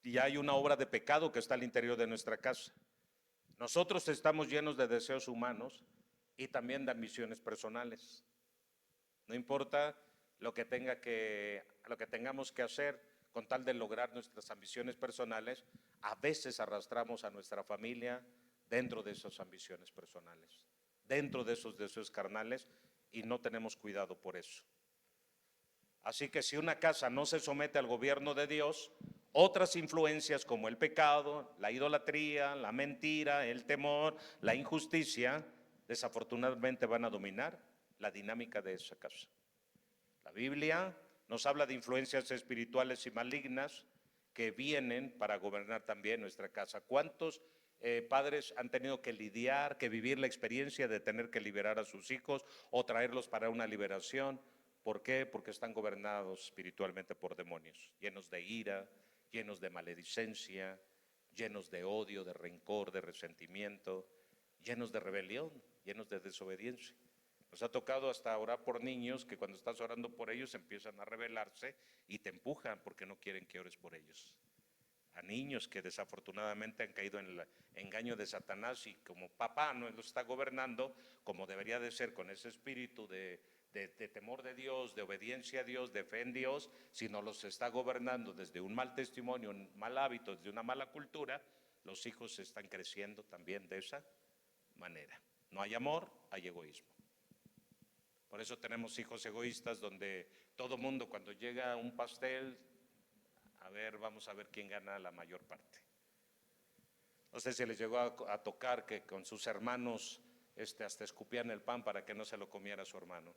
y hay una obra de pecado que está al interior de nuestra casa. Nosotros estamos llenos de deseos humanos y también de ambiciones personales. No importa lo que tengamos que hacer, con tal de lograr nuestras ambiciones personales, a veces arrastramos a nuestra familia dentro de esas ambiciones personales, dentro de esos deseos carnales, y no tenemos cuidado por eso. Así que si una casa no se somete al gobierno de Dios, otras influencias como el pecado, la idolatría, la mentira, el temor, la injusticia, desafortunadamente van a dominar la dinámica de esa casa. La Biblia nos habla de influencias espirituales y malignas que vienen para gobernar también nuestra casa. ¿Cuántos padres han tenido que lidiar, que vivir la experiencia de tener que liberar a sus hijos o traerlos para una liberación? ¿Por qué? Porque están gobernados espiritualmente por demonios, llenos de ira, llenos de maledicencia, llenos de odio, de rencor, de resentimiento, llenos de rebelión, llenos de desobediencia. Nos ha tocado hasta orar por niños que cuando estás orando por ellos empiezan a rebelarse y te empujan porque no quieren que ores por ellos. A niños que desafortunadamente han caído en el engaño de Satanás y como papá no los está gobernando como debería de ser, con ese espíritu de temor de Dios, de obediencia a Dios, de fe en Dios, sino los está gobernando desde un mal testimonio, un mal hábito, desde una mala cultura, los hijos están creciendo también de esa manera. No hay amor, hay egoísmo. Por eso tenemos hijos egoístas donde todo mundo cuando llega un pastel, a ver, vamos a ver quién gana la mayor parte. No sé si les llegó a tocar que con sus hermanos hasta escupían el pan para que no se lo comiera su hermano.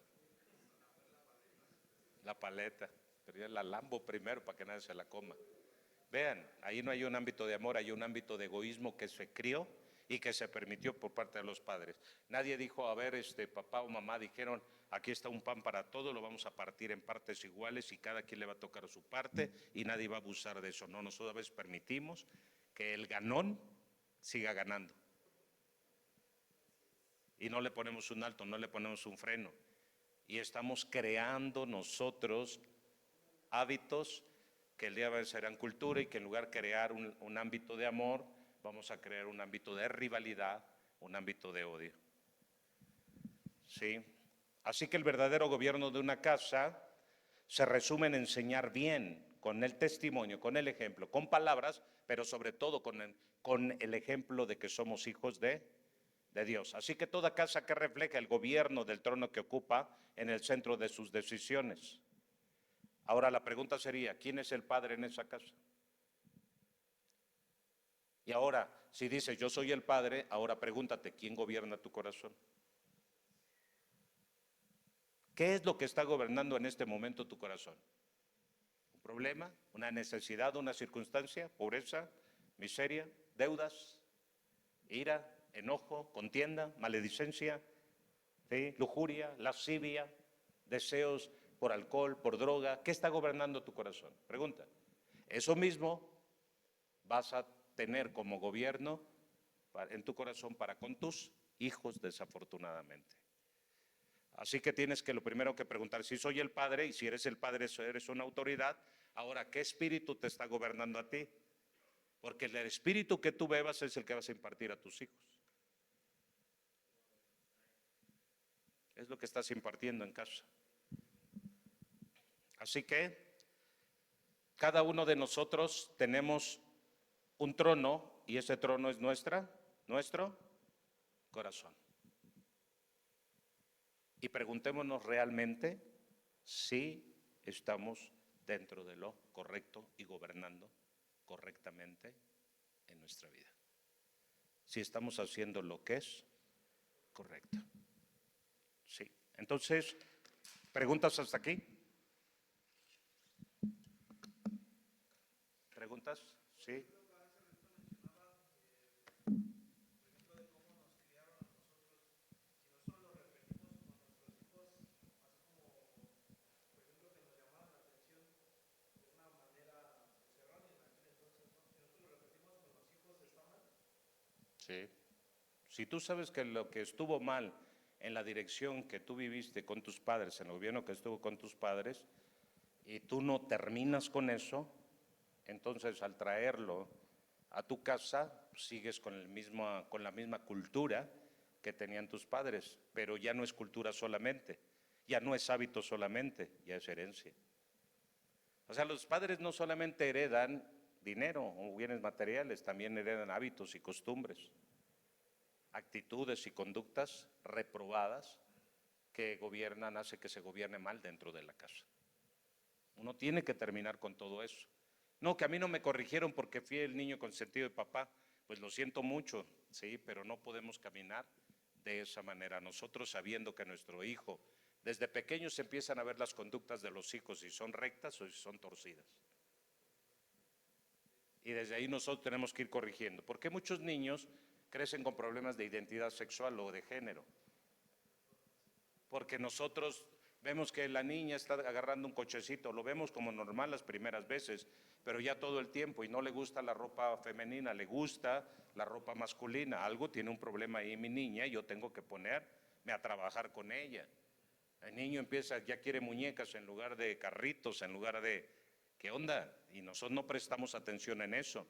La paleta, pero yo la lambo primero para que nadie se la coma. Vean, ahí no hay un ámbito de amor, hay un ámbito de egoísmo que se crió y que se permitió por parte de los padres. Nadie dijo, a ver, papá o mamá dijeron, aquí está un pan para todos, lo vamos a partir en partes iguales y cada quien le va a tocar su parte y nadie va a abusar de eso. No, nosotros a veces permitimos que el ganón siga ganando. Y no le ponemos un alto, no le ponemos un freno. Y estamos creando nosotros hábitos que el día de hoy serán cultura y que en lugar de crear un ámbito de amor, vamos a crear un ámbito de rivalidad, un ámbito de odio. ¿Sí? Así que el verdadero gobierno de una casa se resume en enseñar bien, con el testimonio, con el ejemplo, con palabras, pero sobre todo con el ejemplo de que somos hijos de Dios. Así que toda casa que refleja el gobierno del trono que ocupa en el centro de sus decisiones. Ahora la pregunta sería, ¿quién es el padre en esa casa? Y ahora, si dices yo soy el padre, ahora pregúntate, ¿quién gobierna tu corazón? ¿Qué es lo que está gobernando en este momento tu corazón? ¿Un problema? ¿Una necesidad? ¿Una circunstancia? ¿Pobreza? ¿Miseria? ¿Deudas? ¿Ira? ¿Enojo? ¿Contienda? ¿Maledicencia? ¿Sí? ¿Lujuria? ¿Lascivia? ¿Deseos por alcohol? ¿Por droga? ¿Qué está gobernando tu corazón? Pregunta. Eso mismo vas a tener como gobierno en tu corazón para con tus hijos, desafortunadamente. Así que tienes que lo primero que preguntar, si soy el padre, y si eres el padre eres una autoridad, ahora, ¿qué espíritu te está gobernando a ti? Porque el espíritu que tú bebas es el que vas a impartir a tus hijos. Es lo que estás impartiendo en casa. Así que cada uno de nosotros tenemos un trono y ese trono es nuestro corazón. Y preguntémonos realmente si estamos dentro de lo correcto y gobernando correctamente en nuestra vida. Si estamos haciendo lo que es correcto. Sí. Entonces, ¿preguntas hasta aquí? ¿Preguntas? Sí. Sí. Si tú sabes que lo que estuvo mal en la dirección que tú viviste con tus padres, en el gobierno que estuvo con tus padres, y tú no terminas con eso, entonces al traerlo a tu casa, sigues con la misma cultura que tenían tus padres, pero ya no es cultura solamente, ya no es hábito solamente, ya es herencia. O sea, los padres no solamente heredan dinero o bienes materiales, también heredan hábitos y costumbres, actitudes y conductas reprobadas que gobiernan, hace que se gobierne mal dentro de la casa. Uno tiene que terminar con todo eso. No, que a mí no me corrigieron porque fui el niño consentido de papá. Pues lo siento mucho, sí, pero no podemos caminar de esa manera. Nosotros sabiendo que nuestro hijo, desde pequeños se empiezan a ver las conductas de los hijos, si son rectas o si son torcidas. Y desde ahí nosotros tenemos que ir corrigiendo. Porque muchos niños crecen con problemas de identidad sexual o de género. Porque nosotros vemos que la niña está agarrando un cochecito, lo vemos como normal las primeras veces, pero ya todo el tiempo, y no le gusta la ropa femenina, le gusta la ropa masculina. Algo tiene un problema ahí mi niña, y yo tengo que ponerme a trabajar con ella. El niño empieza, ya quiere muñecas en lugar de carritos, en lugar de, ¿qué onda? Y nosotros no prestamos atención en eso.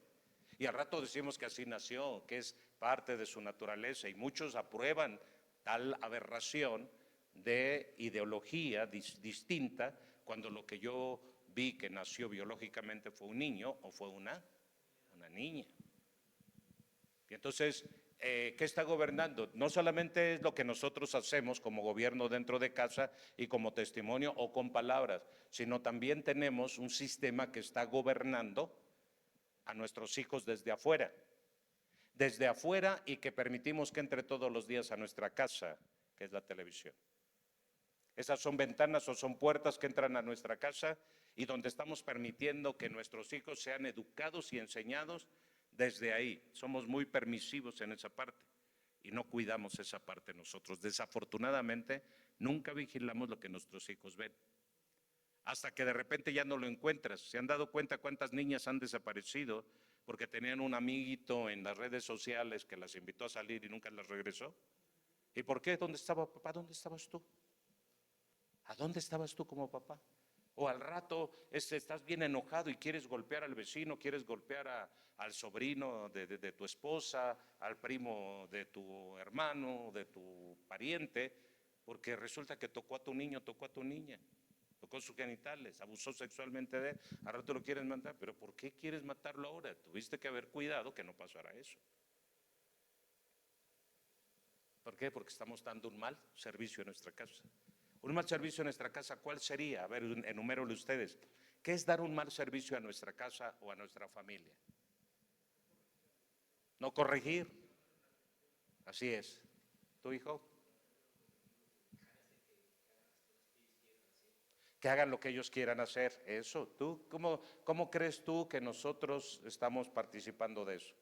Y al rato decimos que así nació, que es parte de su naturaleza, y muchos aprueban tal aberración de ideología distinta, cuando lo que yo vi que nació biológicamente fue un niño o fue una niña. Y entonces, ¿qué está gobernando? No solamente es lo que nosotros hacemos como gobierno dentro de casa y como testimonio o con palabras, sino también tenemos un sistema que está gobernando a nuestros hijos desde afuera y que permitimos que entre todos los días a nuestra casa, que es la televisión. Esas son ventanas o son puertas que entran a nuestra casa y donde estamos permitiendo que nuestros hijos sean educados y enseñados desde ahí. Somos muy permisivos en esa parte y no cuidamos esa parte nosotros. Desafortunadamente, nunca vigilamos lo que nuestros hijos ven. Hasta que de repente ya no lo encuentras. ¿Se han dado cuenta cuántas niñas han desaparecido porque tenían un amiguito en las redes sociales que las invitó a salir y nunca las regresó? ¿Y por qué? ¿Dónde estaba papá? ¿Dónde estabas tú? ¿A dónde estabas tú como papá? O al rato estás bien enojado y quieres golpear al vecino, quieres golpear al sobrino de tu esposa, al primo de tu hermano, de tu pariente, porque resulta que tocó a tu niño, tocó a tu niña, tocó sus genitales, abusó sexualmente de él, al rato lo quieres matar, pero ¿por qué quieres matarlo ahora? Tuviste que haber cuidado que no pasara eso. ¿Por qué? Porque estamos dando un mal servicio en nuestra casa. Un mal servicio en nuestra casa, ¿cuál sería? A ver, enumérenlo ustedes. ¿Qué es dar un mal servicio a nuestra casa o a nuestra familia? No corregir. Así es. ¿Tu hijo? Que hagan lo que ellos quieran hacer. Eso. ¿Tú cómo crees tú que nosotros estamos participando de eso?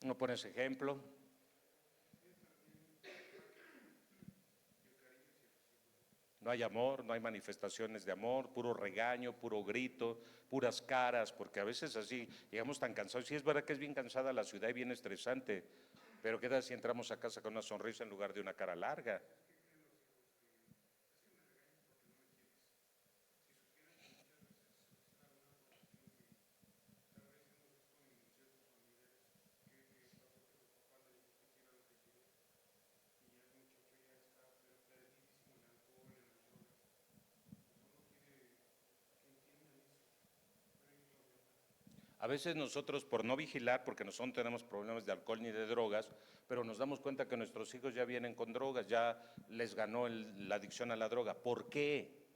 ¿No pones ejemplo? No hay amor, no hay manifestaciones de amor, puro regaño, puro grito, puras caras, porque a veces así llegamos tan cansados. Sí, es verdad que es bien cansada la ciudad y bien estresante, pero ¿qué tal si entramos a casa con una sonrisa en lugar de una cara larga? A veces nosotros por no vigilar, porque nosotros no tenemos problemas de alcohol ni de drogas, pero nos damos cuenta que nuestros hijos ya vienen con drogas, ya les ganó la adicción a la droga. ¿Por qué?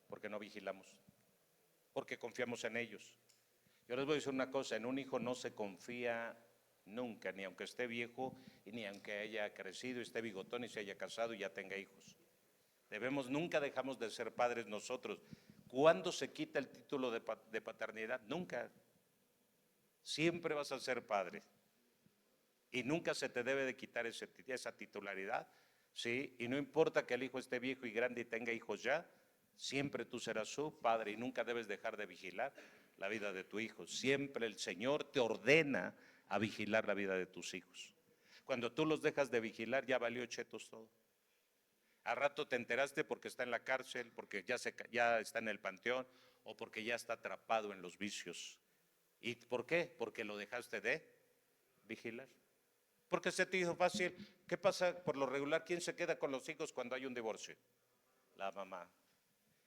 Porque no vigilamos, porque confiamos en ellos. Yo les voy a decir una cosa, en un hijo no se confía nunca, ni aunque esté viejo, y ni aunque haya crecido, esté bigotón y se haya casado y ya tenga hijos. Nunca dejamos de ser padres nosotros. ¿Cuándo se quita el título de paternidad? Nunca. Siempre vas a ser padre. Y nunca se te debe de quitar esa titularidad, ¿sí? Y no importa que el hijo esté viejo y grande y tenga hijos ya, siempre tú serás su padre y nunca debes dejar de vigilar la vida de tu hijo. Siempre el Señor te ordena a vigilar la vida de tus hijos. Cuando tú los dejas de vigilar, ya valió chetos todo. Al rato te enteraste porque está en la cárcel, porque ya está en el panteón o porque ya está atrapado en los vicios. ¿Y por qué? Porque lo dejaste de vigilar. Porque se te hizo fácil. ¿Qué pasa por lo regular? ¿Quién se queda con los hijos cuando hay un divorcio? La mamá.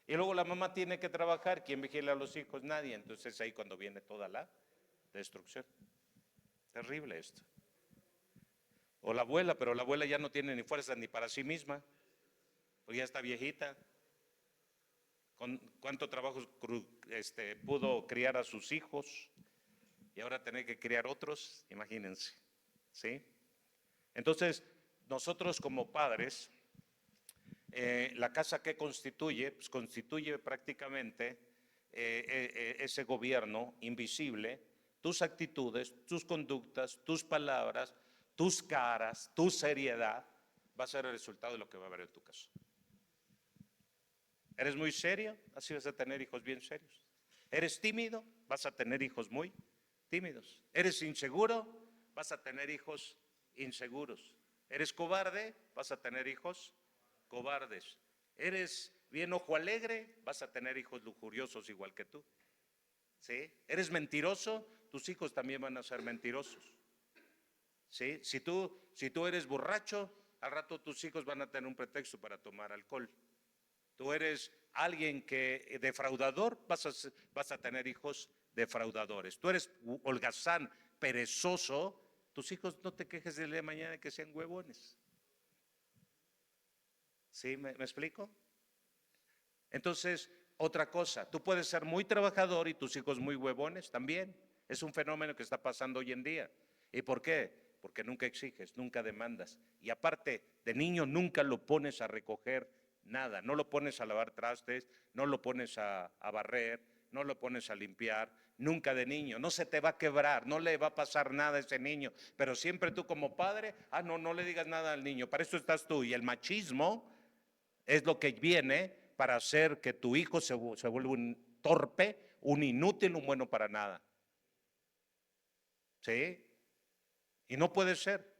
Y luego la mamá tiene que trabajar. ¿Quién vigila a los hijos? Nadie. Entonces ahí cuando viene toda la destrucción. Terrible esto. O la abuela, pero la abuela ya no tiene ni fuerza ni para sí misma, porque ya está viejita. ¿Con cuánto trabajo pudo criar a sus hijos y ahora tener que criar otros? Imagínense, ¿sí? Entonces, nosotros como padres, la casa que constituye, pues constituye prácticamente ese gobierno invisible, tus actitudes, tus conductas, tus palabras, tus caras, tu seriedad, va a ser el resultado de lo que va a haber en tu casa. ¿Eres muy serio? Así vas a tener hijos bien serios. ¿Eres tímido? Vas a tener hijos muy tímidos. ¿Eres inseguro? Vas a tener hijos inseguros. ¿Eres cobarde? Vas a tener hijos cobardes. ¿Eres bien ojo alegre? Vas a tener hijos lujuriosos igual que tú. ¿Sí? ¿Eres mentiroso? Tus hijos también van a ser mentirosos. ¿Sí? Si tú eres borracho, al rato tus hijos van a tener un pretexto para tomar alcohol. Tú eres alguien que defraudador, vas a tener hijos defraudadores. Tú eres holgazán, perezoso, tus hijos no te quejes el día de mañana de que sean huevones. ¿Sí? ¿Me explico? Entonces, otra cosa, tú puedes ser muy trabajador y tus hijos muy huevones también. Es un fenómeno que está pasando hoy en día. ¿Y por qué? Porque nunca exiges, nunca demandas. Y aparte, de niño nunca lo pones a recoger nada. No lo pones a lavar trastes, no lo pones a barrer, no lo pones a limpiar. Nunca de niño. No se te va a quebrar, no le va a pasar nada a ese niño. Pero siempre tú como padre, no le digas nada al niño. Para eso estás tú. Y el machismo es lo que viene para hacer que tu hijo se vuelva un torpe, un inútil, un bueno para nada. ¿Sí? Y no puede ser.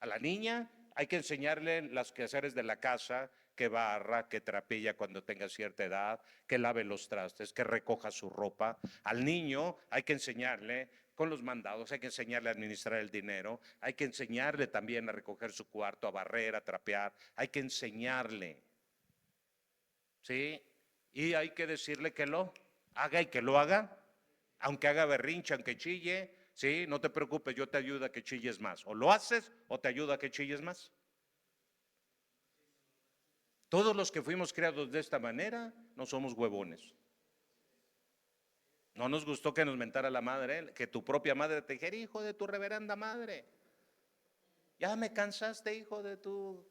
A la niña hay que enseñarle los quehaceres de la casa, que barra, que trapilla cuando tenga cierta edad, que lave los trastes, que recoja su ropa. Al niño hay que enseñarle con los mandados, hay que enseñarle a administrar el dinero, hay que enseñarle también a recoger su cuarto, a barrer, a trapear, hay que enseñarle. ¿Sí? Y hay que decirle que lo haga y que lo haga, aunque haga berrinche, aunque chille, ¿sí? No te preocupes, yo te ayudo a que chilles más. O lo haces o te ayudo a que chilles más. Todos los que fuimos criados de esta manera no somos huevones. No nos gustó que nos mentara la madre, que tu propia madre te dijera, hijo de tu reverenda madre. Ya me cansaste, hijo de tu...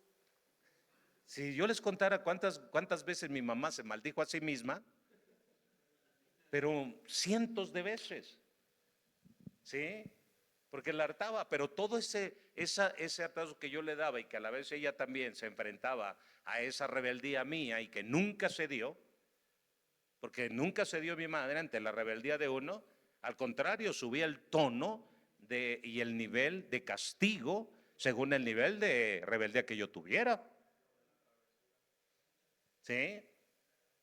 Si yo les contara cuántas veces mi mamá se maldijo a sí misma, pero cientos de veces, ¿sí? Porque la hartaba, pero todo ese hartazgo que yo le daba y que a la vez ella también se enfrentaba a esa rebeldía mía y que nunca se dio, porque nunca se dio mi madre ante la rebeldía de uno, al contrario, subía el tono y el nivel de castigo según el nivel de rebeldía que yo tuviera. ¿Sí?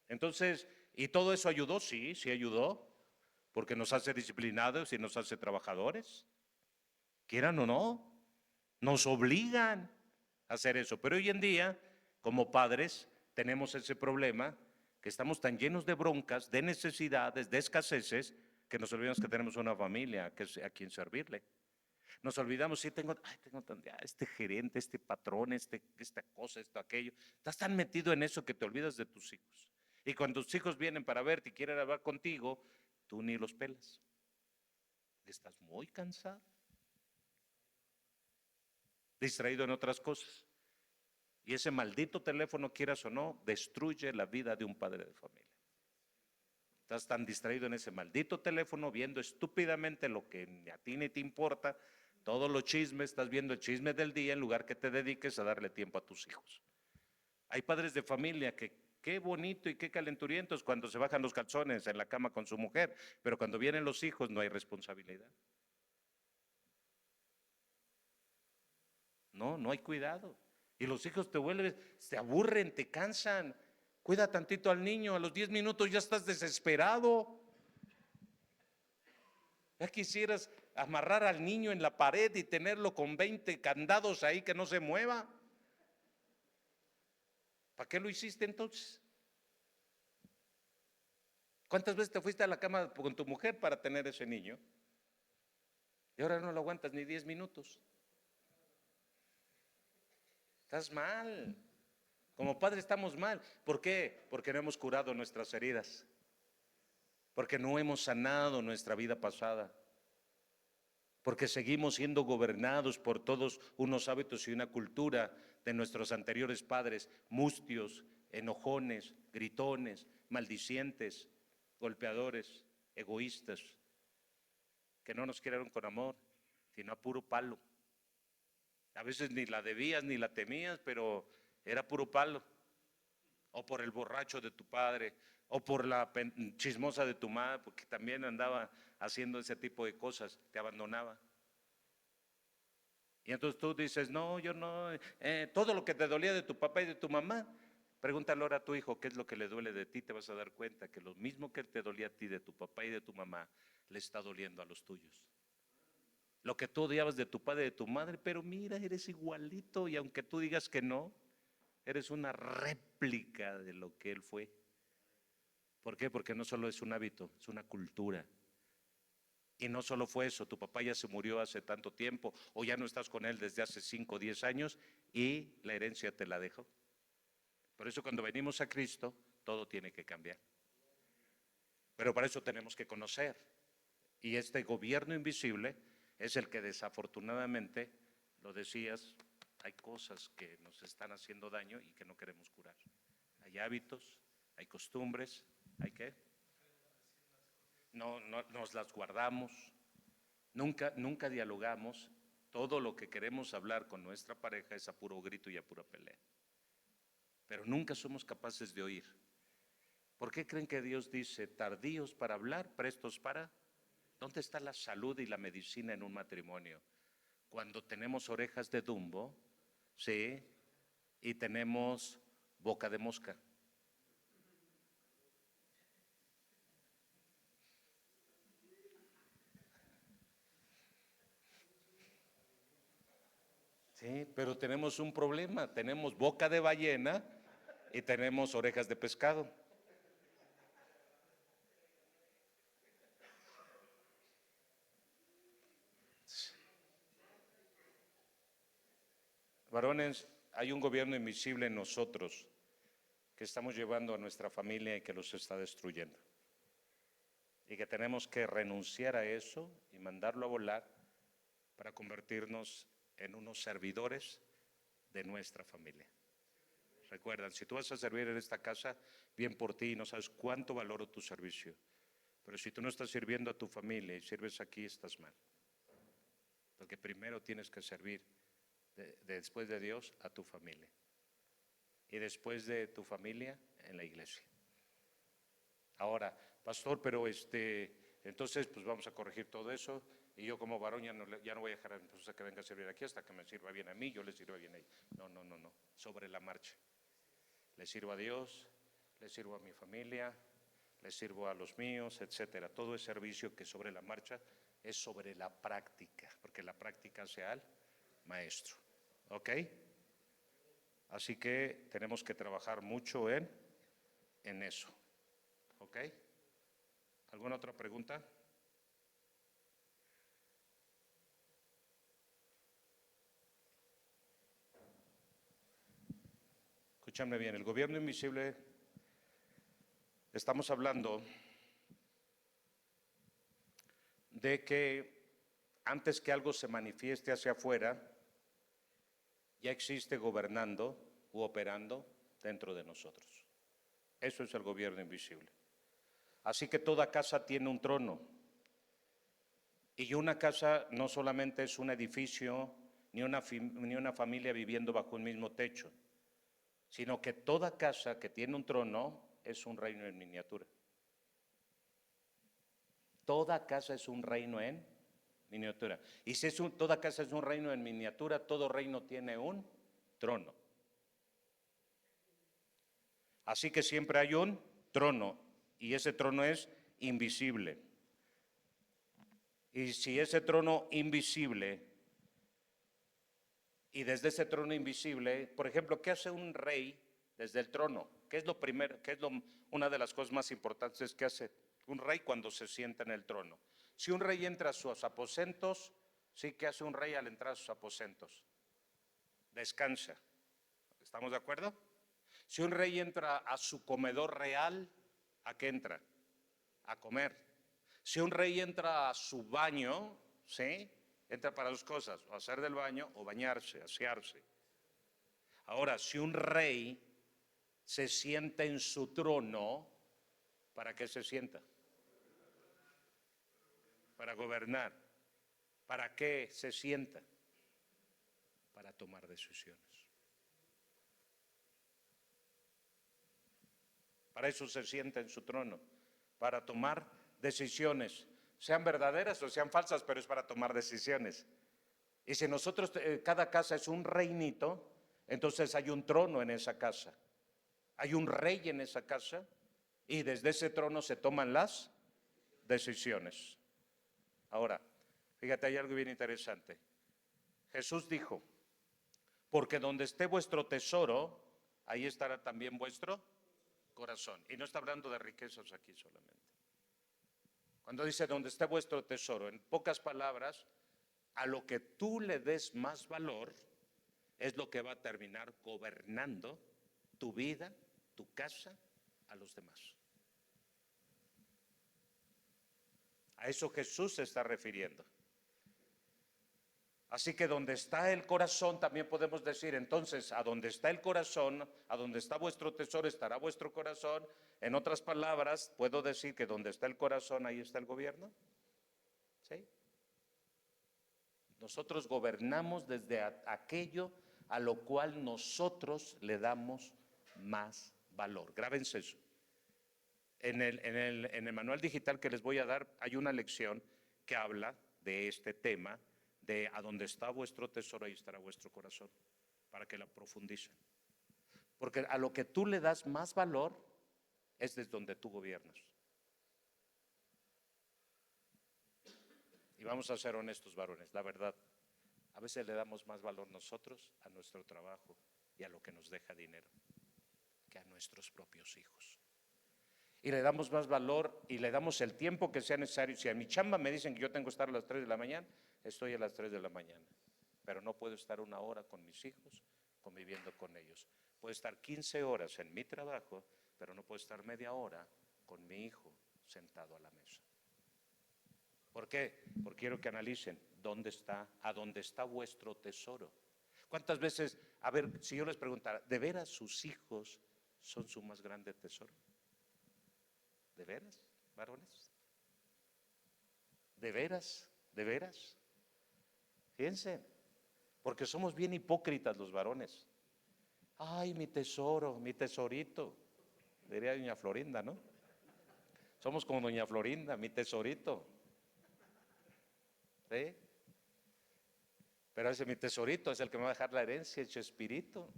Entonces, ¿y todo eso ayudó? Sí, sí ayudó, porque nos hace disciplinados y nos hace trabajadores, quieran o no, nos obligan a hacer eso. Pero hoy en día, como padres, tenemos ese problema que estamos tan llenos de broncas, de necesidades, de escaseces, que nos olvidamos que tenemos una familia a quien servirle. Nos olvidamos, sí, tengo este gerente, este patrón, esta cosa, esto, aquello. Estás tan metido en eso que te olvidas de tus hijos. Y cuando tus hijos vienen para verte y quieren hablar contigo, tú ni los pelas. Estás muy cansado, distraído en otras cosas. Y ese maldito teléfono, quieras o no, destruye la vida de un padre de familia. Estás tan distraído en ese maldito teléfono, viendo estúpidamente lo que a ti ni te importa, todos los chismes, estás viendo el chisme del día en lugar que te dediques a darle tiempo a tus hijos. Hay padres de familia que qué bonito y qué calenturientos cuando se bajan los calzones en la cama con su mujer, pero cuando vienen los hijos no hay responsabilidad. No hay cuidado. Y los hijos te vuelven, se aburren, te cansan. Cuida tantito al niño, a los 10 minutos ya estás desesperado. Ya quisieras amarrar al niño en la pared y tenerlo con 20 candados ahí que no se mueva. ¿Para qué lo hiciste entonces? ¿Cuántas veces te fuiste a la cama con tu mujer para tener ese niño? Y ahora no lo aguantas ni 10 minutos. Estás mal. Como padre estamos mal. ¿Por qué? Porque no hemos curado nuestras heridas. Porque no hemos sanado nuestra vida pasada. Porque seguimos siendo gobernados por todos unos hábitos y una cultura de nuestros anteriores padres, mustios, enojones, gritones, maldicientes, golpeadores, egoístas, que no nos criaron con amor, sino a puro palo. A veces ni la debías ni la temías, pero era puro palo. O por el borracho de tu padre, o por la chismosa de tu madre, porque también andaba haciendo ese tipo de cosas, te abandonaba. Y entonces tú dices, no, yo no, todo lo que te dolía de tu papá y de tu mamá, pregúntale ahora a tu hijo qué es lo que le duele de ti, te vas a dar cuenta que lo mismo que te dolía a ti de tu papá y de tu mamá, le está doliendo a los tuyos. Lo que tú odiabas de tu padre y de tu madre, pero mira, eres igualito y aunque tú digas que no, eres una réplica de lo que él fue. ¿Por qué? Porque no solo es un hábito, es una cultura. Y no solo fue eso, tu papá ya se murió hace tanto tiempo o ya no estás con él desde hace 5 o 10 años y la herencia te la dejó. Por eso cuando venimos a Cristo, todo tiene que cambiar. Pero para eso tenemos que conocer. Y este gobierno invisible es el que desafortunadamente, lo decías, hay cosas que nos están haciendo daño y que no queremos curar. Hay hábitos, hay costumbres, ¿hay qué? No, no nos las guardamos, nunca dialogamos. Todo lo que queremos hablar con nuestra pareja es a puro grito y a pura pelea. Pero nunca somos capaces de oír. ¿Por qué creen que Dios dice tardíos para hablar, prestos para? ¿Dónde está la salud y la medicina en un matrimonio? Cuando tenemos orejas de Dumbo, ¿sí? Y tenemos boca de mosca. Sí, pero tenemos un problema, tenemos boca de ballena y tenemos orejas de pescado. Varones, hay un gobierno invisible en nosotros que estamos llevando a nuestra familia y que los está destruyendo. Y que tenemos que renunciar a eso y mandarlo a volar para convertirnos en unos servidores de nuestra familia. Recuerdan, si tú vas a servir en esta casa, bien por ti, no sabes cuánto valoro tu servicio. Pero si tú no estás sirviendo a tu familia y sirves aquí, estás mal. Porque primero tienes que servir, después de Dios, a tu familia. Y después de tu familia, en la iglesia. Ahora, pastor, pero entonces pues vamos a corregir todo eso y yo como varón ya no voy a dejar a mi esposa que venga a servir aquí hasta que me sirva bien a mí, yo le sirva bien a ella. No, sobre la marcha. Le sirvo a Dios, le sirvo a mi familia, le sirvo a los míos, etcétera. Todo es servicio que sobre la marcha es sobre la práctica, porque la práctica hace al maestro. ¿Ok? Así que tenemos que trabajar mucho en eso. ¿Ok? ¿Alguna otra pregunta? Escúchame bien, el gobierno invisible, estamos hablando de que antes que algo se manifieste hacia afuera, ya existe gobernando u operando dentro de nosotros. Eso es el gobierno invisible. Así que toda casa tiene un trono. Y una casa no solamente es un edificio ni una familia viviendo bajo un mismo techo, sino que toda casa que tiene un trono es un reino en miniatura. Toda casa es un reino en miniatura. Y si toda casa es un reino en miniatura, todo reino tiene un trono. Así que siempre hay un trono y ese trono es invisible. Y si ese trono invisible, y desde ese trono invisible, por ejemplo, ¿qué hace un rey desde el trono? ¿Qué es lo primero, una de las cosas más importantes que hace un rey cuando se sienta en el trono? Si un rey entra a sus aposentos, ¿sí? ¿Qué hace un rey al entrar a sus aposentos? Descansa. ¿Estamos de acuerdo? Si un rey entra a su comedor real, ¿a qué entra? A comer. Si un rey entra a su baño, ¿sí? Entra para dos cosas, o hacer del baño o bañarse, asearse. Ahora, si un rey se sienta en su trono, ¿para qué se sienta? Para gobernar. ¿Para qué se sienta? Para tomar decisiones. Para eso se sienta en su trono, para tomar decisiones, sean verdaderas o sean falsas, pero es para tomar decisiones. Y si nosotros, cada casa es un reinito, entonces hay un trono en esa casa, hay un rey en esa casa, y desde ese trono se toman las decisiones. Ahora, fíjate, hay algo bien interesante. Jesús dijo, porque donde esté vuestro tesoro, ahí estará también vuestro corazón. Y no está hablando de riquezas aquí solamente. Cuando dice donde esté vuestro tesoro, en pocas palabras, a lo que tú le des más valor es lo que va a terminar gobernando tu vida, tu casa, a los demás. A eso Jesús se está refiriendo. Así que donde está el corazón, también podemos decir, entonces, a donde está el corazón, a donde está vuestro tesoro, estará vuestro corazón. En otras palabras, puedo decir que donde está el corazón, ahí está el gobierno. ¿Sí? Nosotros gobernamos desde aquello a lo cual nosotros le damos más valor. Grábense eso. En el manual digital que les voy a dar hay una lección que habla de este tema, de a donde está vuestro tesoro, ahí estará vuestro corazón, para que la profundicen. Porque a lo que tú le das más valor es desde donde tú gobiernas. Y vamos a ser honestos, varones, la verdad, a veces le damos más valor nosotros a nuestro trabajo y a lo que nos deja dinero que a nuestros propios hijos. Y le damos más valor y le damos el tiempo que sea necesario. Si a mi chamba me dicen que yo tengo que estar a las 3 de la mañana, estoy a las 3 de la mañana. Pero no puedo estar una hora con mis hijos, conviviendo con ellos. Puedo estar 15 horas en mi trabajo, pero no puedo estar media hora con mi hijo sentado a la mesa. ¿Por qué? Porque quiero que analicen a dónde está vuestro tesoro. ¿Cuántas veces, a ver, si yo les preguntara, ¿de veras sus hijos son su más grande tesoro? ¿De veras, varones? ¿De veras? ¿De veras? Fíjense, porque somos bien hipócritas los varones. Ay, mi tesoro, mi tesorito, diría doña Florinda, ¿no? Somos como doña Florinda, mi tesorito. ¿Sí? Pero ese mi tesorito es el que me va a dejar la herencia, hecho espíritu.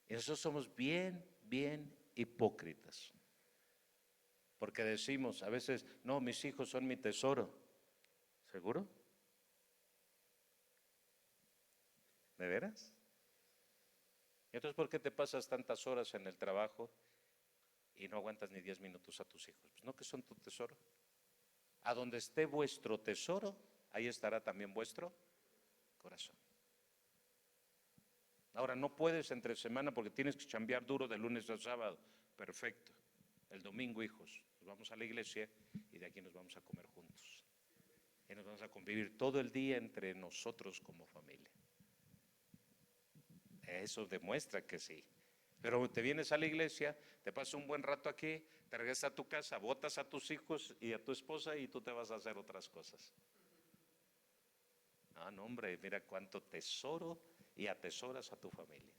Y nosotros somos bien hipócritas. Porque decimos a veces, no, mis hijos son mi tesoro. ¿Seguro? ¿De veras? ¿Y entonces por qué te pasas tantas horas en el trabajo y no aguantas ni 10 minutos a tus hijos? Pues no, que son tu tesoro. A donde esté vuestro tesoro, ahí estará también vuestro corazón. Ahora, no puedes entre semana porque tienes que chambear duro de lunes a sábado. Perfecto. El domingo, hijos, nos vamos a la iglesia y de aquí nos vamos a comer juntos. Y nos vamos a convivir todo el día entre nosotros como familia. Eso demuestra que sí. Pero te vienes a la iglesia, te pasas un buen rato aquí, te regresas a tu casa, botas a tus hijos y a tu esposa y tú te vas a hacer otras cosas. Ah, no, hombre, mira cuánto tesoro y atesoras a tu familia.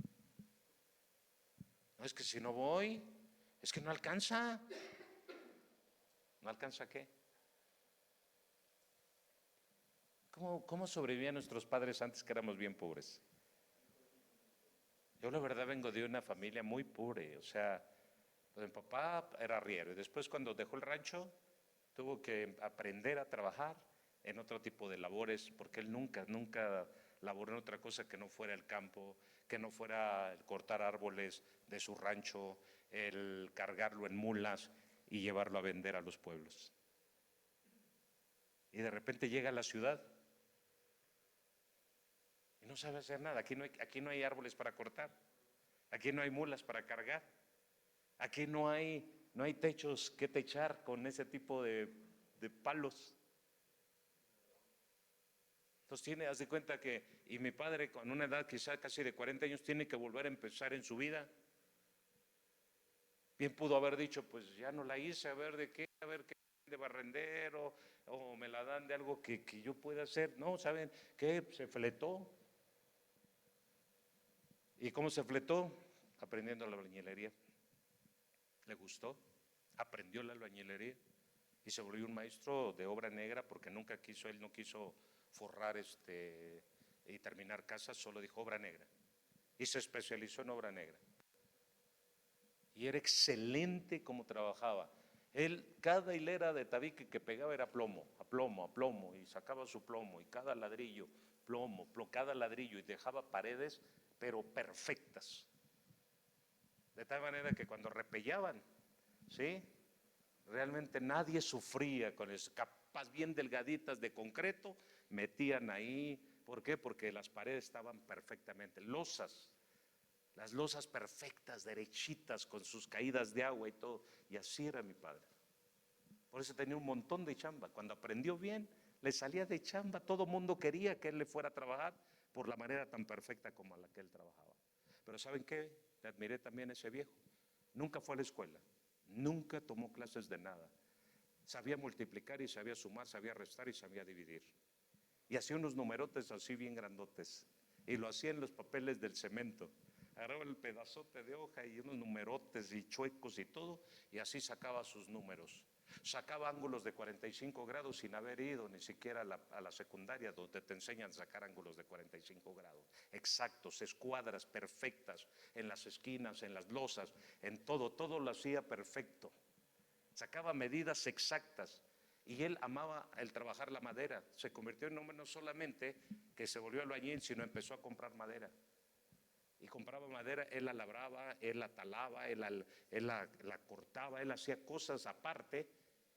No, es que si no voy, es que no alcanza. ¿No alcanza qué? ¿Cómo sobrevivían nuestros padres antes que éramos bien pobres? Yo la verdad vengo de una familia muy pobre, o sea, Pues mi papá era arriero y después cuando dejó el rancho tuvo que aprender a trabajar en otro tipo de labores porque él nunca laboró en otra cosa que no fuera el campo, que no fuera el cortar árboles de su rancho, el cargarlo en mulas y llevarlo a vender a los pueblos. Y de repente llega a la ciudad y no sabe hacer nada. Aquí no hay árboles para cortar, aquí no hay mulas para cargar, aquí no hay techos que techar con ese tipo de palos. Entonces haz de cuenta que, y mi padre con una edad quizá casi de 40 años tiene que volver a empezar en su vida. Bien pudo haber dicho, pues ya no la hice, a ver qué de barrendero, o me la dan de algo que yo pueda hacer. No, ¿saben qué? Se fletó. ¿Y cómo se fletó? Aprendiendo la albañilería. Le gustó, aprendió la albañilería y se volvió un maestro de obra negra porque él no quiso forrar y terminar casas, solo dijo obra negra. Y se especializó en obra negra. Y era excelente como trabajaba. Él, cada hilera de tabique que pegaba era plomo, a plomo, a plomo, y sacaba su plomo, y cada ladrillo, cada ladrillo, y dejaba paredes, pero perfectas. De tal manera que cuando repellaban, ¿sí? Realmente nadie sufría con eso, capas bien delgaditas de concreto, metían ahí, ¿por qué? Porque las paredes estaban perfectamente, las losas perfectas, derechitas, con sus caídas de agua y todo, y así era mi padre. Por eso tenía un montón de chamba, cuando aprendió bien, le salía de chamba, todo mundo quería que él le fuera a trabajar por la manera tan perfecta como la que él trabajaba. Pero ¿saben qué? Le admiré también a ese viejo, nunca fue a la escuela, nunca tomó clases de nada. Sabía multiplicar y sabía sumar, sabía restar y sabía dividir. Y hacía unos numerotes así bien grandotes. Y lo hacía en los papeles del cemento. Agarraba el pedazote de hoja y unos numerotes y chuecos y todo, y así sacaba sus números. Sacaba ángulos de 45 grados sin haber ido ni siquiera a la secundaria, donde te enseñan a sacar ángulos de 45 grados. Exactos, escuadras perfectas, en las esquinas, en las losas, en todo lo hacía perfecto. Sacaba medidas exactas. Y él amaba el trabajar la madera. Se convirtió en hombre no solamente que se volvió albañil, sino empezó a comprar madera. Y compraba madera, él la labraba, él la talaba, él la cortaba, él hacía cosas aparte,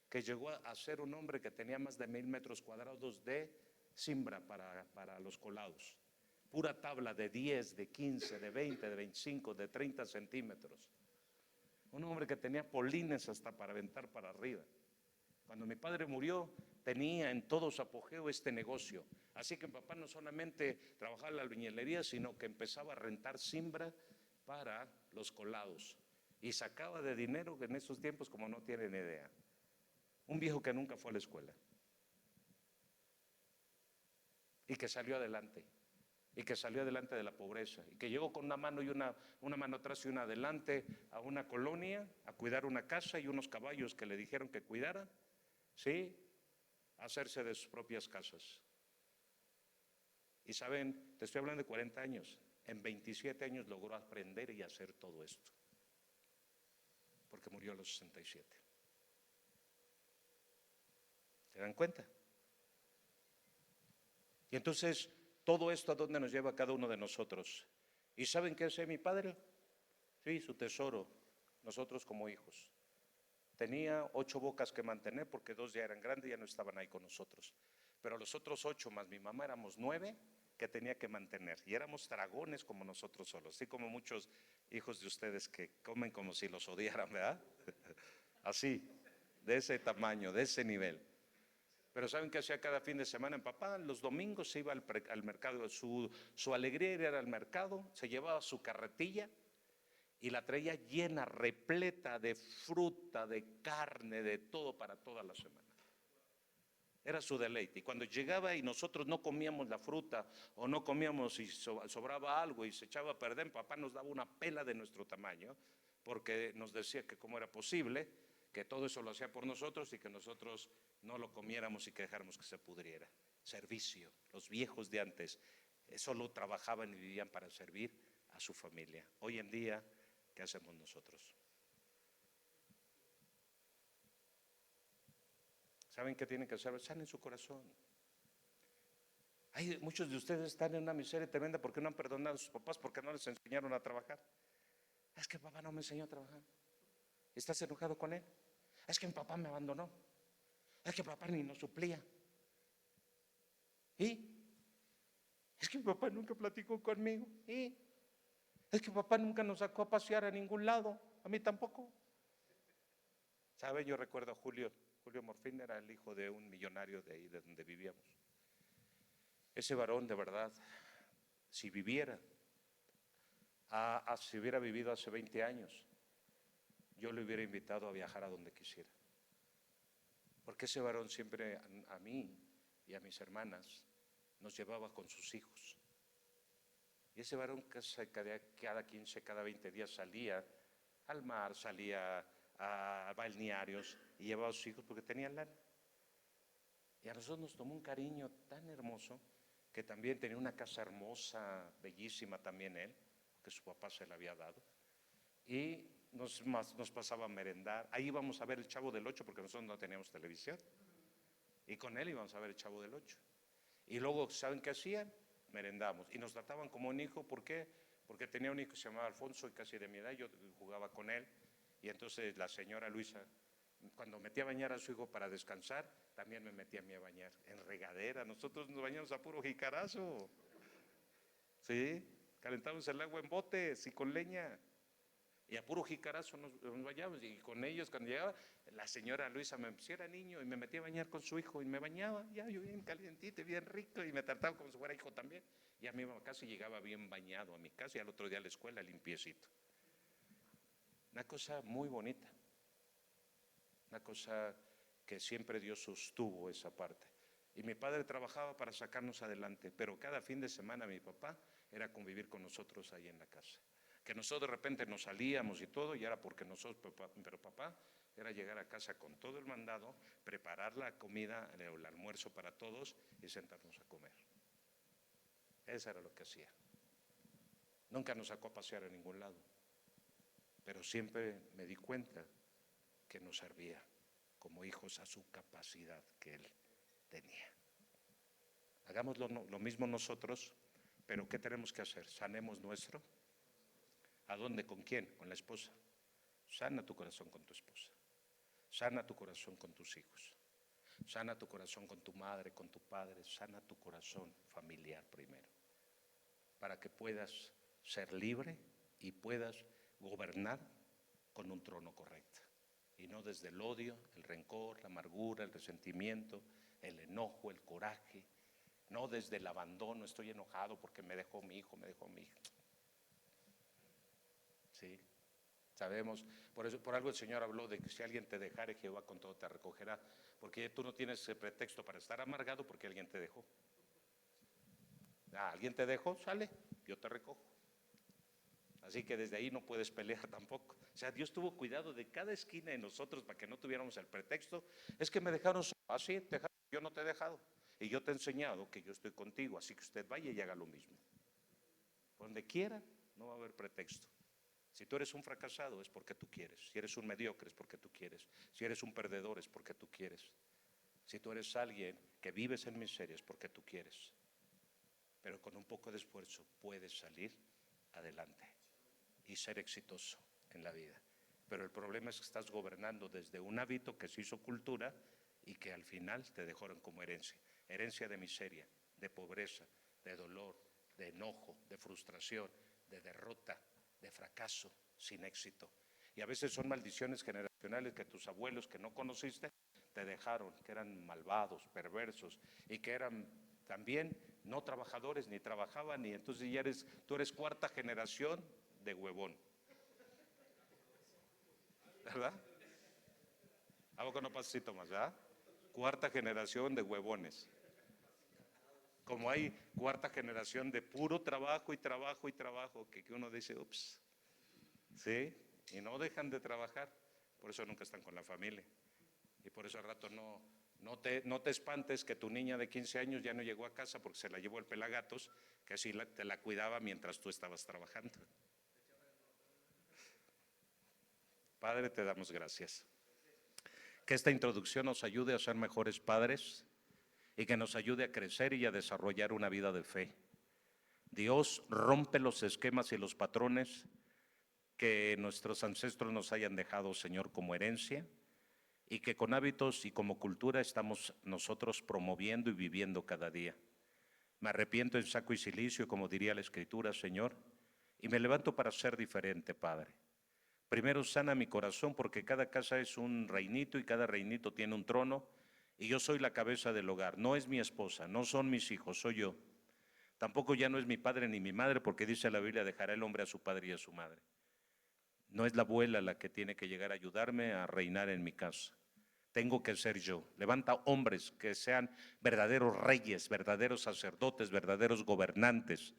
que llegó a ser un hombre que tenía más de 1000 metros cuadrados de cimbra para los colados. Pura tabla de 10, de 15, de 20, de 25, de 30 centímetros. Un hombre que tenía polines hasta para aventar para arriba. Cuando mi padre murió, tenía en todo su apogeo este negocio. Así que mi papá no solamente trabajaba en la albañilería, sino que empezaba a rentar cimbra para los colados. Y sacaba de dinero que en esos tiempos como no tienen idea. Un viejo que nunca fue a la escuela. Y que salió adelante. Y que salió adelante de la pobreza. Y que llegó con una mano y una mano atrás y una adelante a una colonia, a cuidar una casa y unos caballos que le dijeron que cuidara. ¿Sí? Hacerse de sus propias casas. Y saben, te estoy hablando de 40 años, en 27 años logró aprender y hacer todo esto, porque murió a los 67. ¿Se dan cuenta? Y entonces, todo esto a dónde nos lleva a cada uno de nosotros. ¿Y saben qué hace mi padre? Sí, su tesoro, nosotros como hijos. Tenía 8 bocas que mantener porque 2 ya eran grandes y ya no estaban ahí con nosotros. Pero los otros 8 más mi mamá éramos 9 que tenía que mantener. Y éramos dragones como nosotros solos, así como muchos hijos de ustedes que comen como si los odiaran, ¿verdad? Así, de ese tamaño, de ese nivel. Pero ¿saben qué hacía cada fin de semana? Mi papá los domingos se iba al mercado, su alegría era ir al mercado, se llevaba su carretilla y la traía llena, repleta de fruta, de carne, de todo para toda la semana. Era su deleite. Y cuando llegaba y nosotros no comíamos la fruta o no comíamos y sobraba algo y se echaba a perder, papá nos daba una pela de nuestro tamaño porque nos decía que cómo era posible que todo eso lo hacía por nosotros y que nosotros no lo comiéramos y que dejáramos que se pudriera. Servicio. Los viejos de antes solo trabajaban y vivían para servir a su familia. Hoy en día, ¿qué hacemos nosotros? ¿Saben qué tienen que hacer? Sanen su corazón. Muchos de ustedes están en una miseria tremenda porque no han perdonado a sus papás, porque no les enseñaron a trabajar. Es que papá no me enseñó a trabajar. ¿Estás enojado con él? Es que mi papá me abandonó. Es que papá ni nos suplía. ¿Y? Es que mi papá nunca platicó conmigo. ¿Y? Es que papá nunca nos sacó a pasear a ningún lado. A mí tampoco. ¿Sabe? Yo recuerdo a Julio. Julio Morfín era el hijo de un millonario de ahí, de donde vivíamos. Ese varón, de verdad, si viviera, si hubiera vivido hace 20 años, yo le hubiera invitado a viajar a donde quisiera. Porque ese varón siempre a mí y a mis hermanas nos llevaba con sus hijos. Y ese varón cada 15, cada 20 días salía al mar, salía a balnearios y llevaba a sus hijos porque tenían lana. Y a nosotros nos tomó un cariño tan hermoso que también tenía una casa hermosa, bellísima también él, que su papá se la había dado. Y nos pasaba a merendar. Ahí íbamos a ver el Chavo del Ocho porque nosotros no teníamos televisión. Y con él íbamos a ver el Chavo del Ocho. Y luego, ¿saben qué hacían? Merendamos. Y nos trataban como un hijo. ¿Por qué? Porque tenía un hijo que se llamaba Alfonso y casi de mi edad. Yo jugaba con él. Y entonces la señora Luisa, cuando metía a bañar a su hijo para descansar, también me metía a mí a bañar en regadera. Nosotros nos bañamos a puro jicarazo. ¿Sí? Calentamos el agua en botes y con leña. Y a puro jicarazo nos bañábamos. Y con ellos, cuando llegaba, la señora Luisa me decía, era niño, y me metía a bañar con su hijo. Y me bañaba, ya yo bien calientito, bien rico. Y me trataba como si fuera hijo también. Y a mi casa llegaba bien bañado a mi casa y al otro día a la escuela limpiecito. Una cosa muy bonita. Una cosa que siempre Dios sostuvo esa parte. Y mi padre trabajaba para sacarnos adelante, pero cada fin de semana mi papá era convivir con nosotros ahí en la casa. Que nosotros de repente nos salíamos y todo, y era porque nosotros, pero papá era llegar a casa con todo el mandado, preparar la comida, el almuerzo para todos y sentarnos a comer. Eso era lo que hacía. Nunca nos sacó a pasear a ningún lado, pero siempre me di cuenta que nos servía como hijos a su capacidad que él tenía. Hagamos lo mismo nosotros, pero ¿qué tenemos que hacer? Sanemos nuestro. ¿A dónde? ¿Con quién? Con la esposa. Sana tu corazón con tu esposa. Sana tu corazón con tus hijos. Sana tu corazón con tu madre, con tu padre. Sana tu corazón familiar primero. Para que puedas ser libre y puedas gobernar con un trono correcto. Y no desde el odio, el rencor, la amargura, el resentimiento, el enojo, el coraje. No desde el abandono, estoy enojado porque me dejó mi hijo, me dejó mi hija. Sí, sabemos, por algo el Señor habló de que si alguien te dejare, Jehová con todo te recogerá, porque tú no tienes pretexto para estar amargado porque alguien te dejó. Alguien te dejó, sale, yo te recojo. Así que desde ahí no puedes pelear tampoco. O sea, Dios tuvo cuidado de cada esquina de nosotros para que no tuviéramos el pretexto. Es que me dejaron solo. Así, yo no te he dejado. Y yo te he enseñado que yo estoy contigo, así que usted vaya y haga lo mismo. Donde quiera, no va a haber pretexto. Si tú eres un fracasado es porque tú quieres. Si eres un mediocre es porque tú quieres. Si eres un perdedor es porque tú quieres. Si tú eres alguien que vives en miseria es porque tú quieres. Pero con un poco de esfuerzo puedes salir adelante y ser exitoso en la vida. Pero el problema es que estás gobernando desde un hábito que se hizo cultura y que al final te dejaron como herencia. Herencia de miseria, de pobreza, de dolor, de enojo, de frustración, de derrota, de fracaso, sin éxito. Y a veces son maldiciones generacionales que tus abuelos que no conociste te dejaron, que eran malvados, perversos y que eran también no trabajadores, ni trabajaban, y entonces ya tú eres cuarta generación de huevón. ¿Verdad? ¿A poco no pasito más, verdad? Cuarta generación de huevones. Como hay cuarta generación de puro trabajo y trabajo y trabajo, que uno dice, ups, ¿sí? Y no dejan de trabajar, por eso nunca están con la familia. Y por eso al rato no te espantes que tu niña de 15 años ya no llegó a casa porque se la llevó el pelagatos, que así te la cuidaba mientras tú estabas trabajando. Padre, te damos gracias. Que esta introducción nos ayude a ser mejores padres y que nos ayude a crecer y a desarrollar una vida de fe. Dios rompe los esquemas y los patrones que nuestros ancestros nos hayan dejado, Señor, como herencia, y que con hábitos y como cultura estamos nosotros promoviendo y viviendo cada día. Me arrepiento en saco y cilicio, como diría la Escritura, Señor, y me levanto para ser diferente, Padre. Primero sana mi corazón, porque cada casa es un reinito y cada reinito tiene un trono, y yo soy la cabeza del hogar. No es mi esposa, no son mis hijos, soy yo. Tampoco ya no es mi padre ni mi madre, porque dice la Biblia, dejará el hombre a su padre y a su madre. No es la abuela la que tiene que llegar a ayudarme a reinar en mi casa. Tengo que ser yo. Levanta hombres que sean verdaderos reyes, verdaderos sacerdotes, verdaderos gobernantes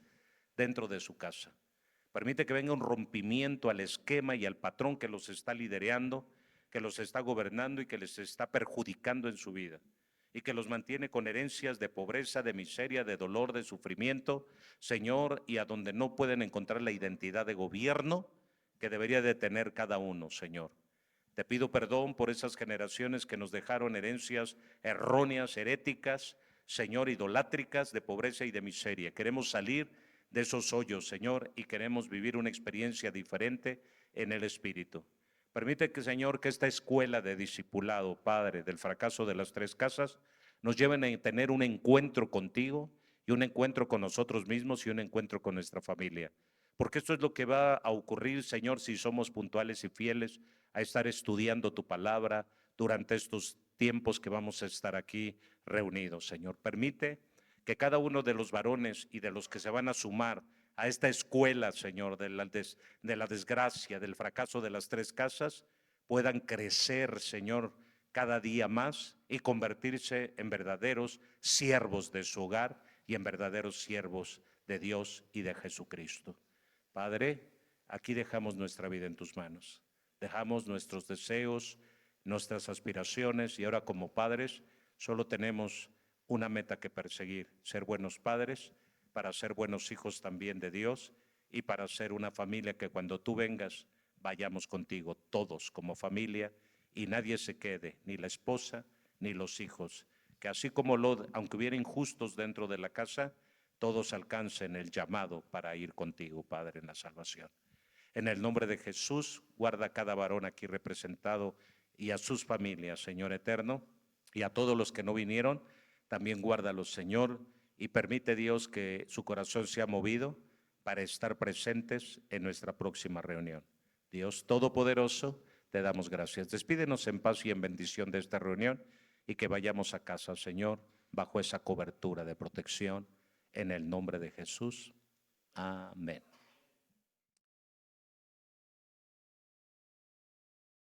dentro de su casa. Permite que venga un rompimiento al esquema y al patrón que los está liderando, que los está gobernando y que les está perjudicando en su vida, y que los mantiene con herencias de pobreza, de miseria, de dolor, de sufrimiento, Señor, y a donde no pueden encontrar la identidad de gobierno que debería de tener cada uno, Señor. Te pido perdón por esas generaciones que nos dejaron herencias erróneas, heréticas, Señor, idolátricas, de pobreza y de miseria. Queremos salir de esos hoyos, Señor, y queremos vivir una experiencia diferente en el Espíritu. Permite que, Señor, que esta escuela de discipulado, Padre, del fracaso de las tres casas, nos lleven a tener un encuentro contigo y un encuentro con nosotros mismos y un encuentro con nuestra familia. Porque esto es lo que va a ocurrir, Señor, si somos puntuales y fieles a estar estudiando tu palabra durante estos tiempos que vamos a estar aquí reunidos, Señor. Permite que cada uno de los varones y de los que se van a sumar a esta escuela, Señor, de la desgracia, del fracaso de las tres casas, puedan crecer, Señor, cada día más y convertirse en verdaderos siervos de su hogar y en verdaderos siervos de Dios y de Jesucristo. Padre, aquí dejamos nuestra vida en tus manos. Dejamos nuestros deseos, nuestras aspiraciones, y ahora como padres solo tenemos una meta que perseguir: ser buenos padres, para ser buenos hijos también de Dios, y para ser una familia que cuando tú vengas vayamos contigo todos como familia y nadie se quede, ni la esposa ni los hijos. Que así como aunque hubiera injustos dentro de la casa, todos alcancen el llamado para ir contigo, Padre, en la salvación. En el nombre de Jesús, guarda a cada varón aquí representado y a sus familias, Señor eterno, y a todos los que no vinieron, también guárdalos, Señor, y permite, Dios, que su corazón sea movido para estar presentes en nuestra próxima reunión. Dios Todopoderoso, te damos gracias. Despídenos en paz y en bendición de esta reunión y que vayamos a casa, Señor, bajo esa cobertura de protección, en el nombre de Jesús. Amén.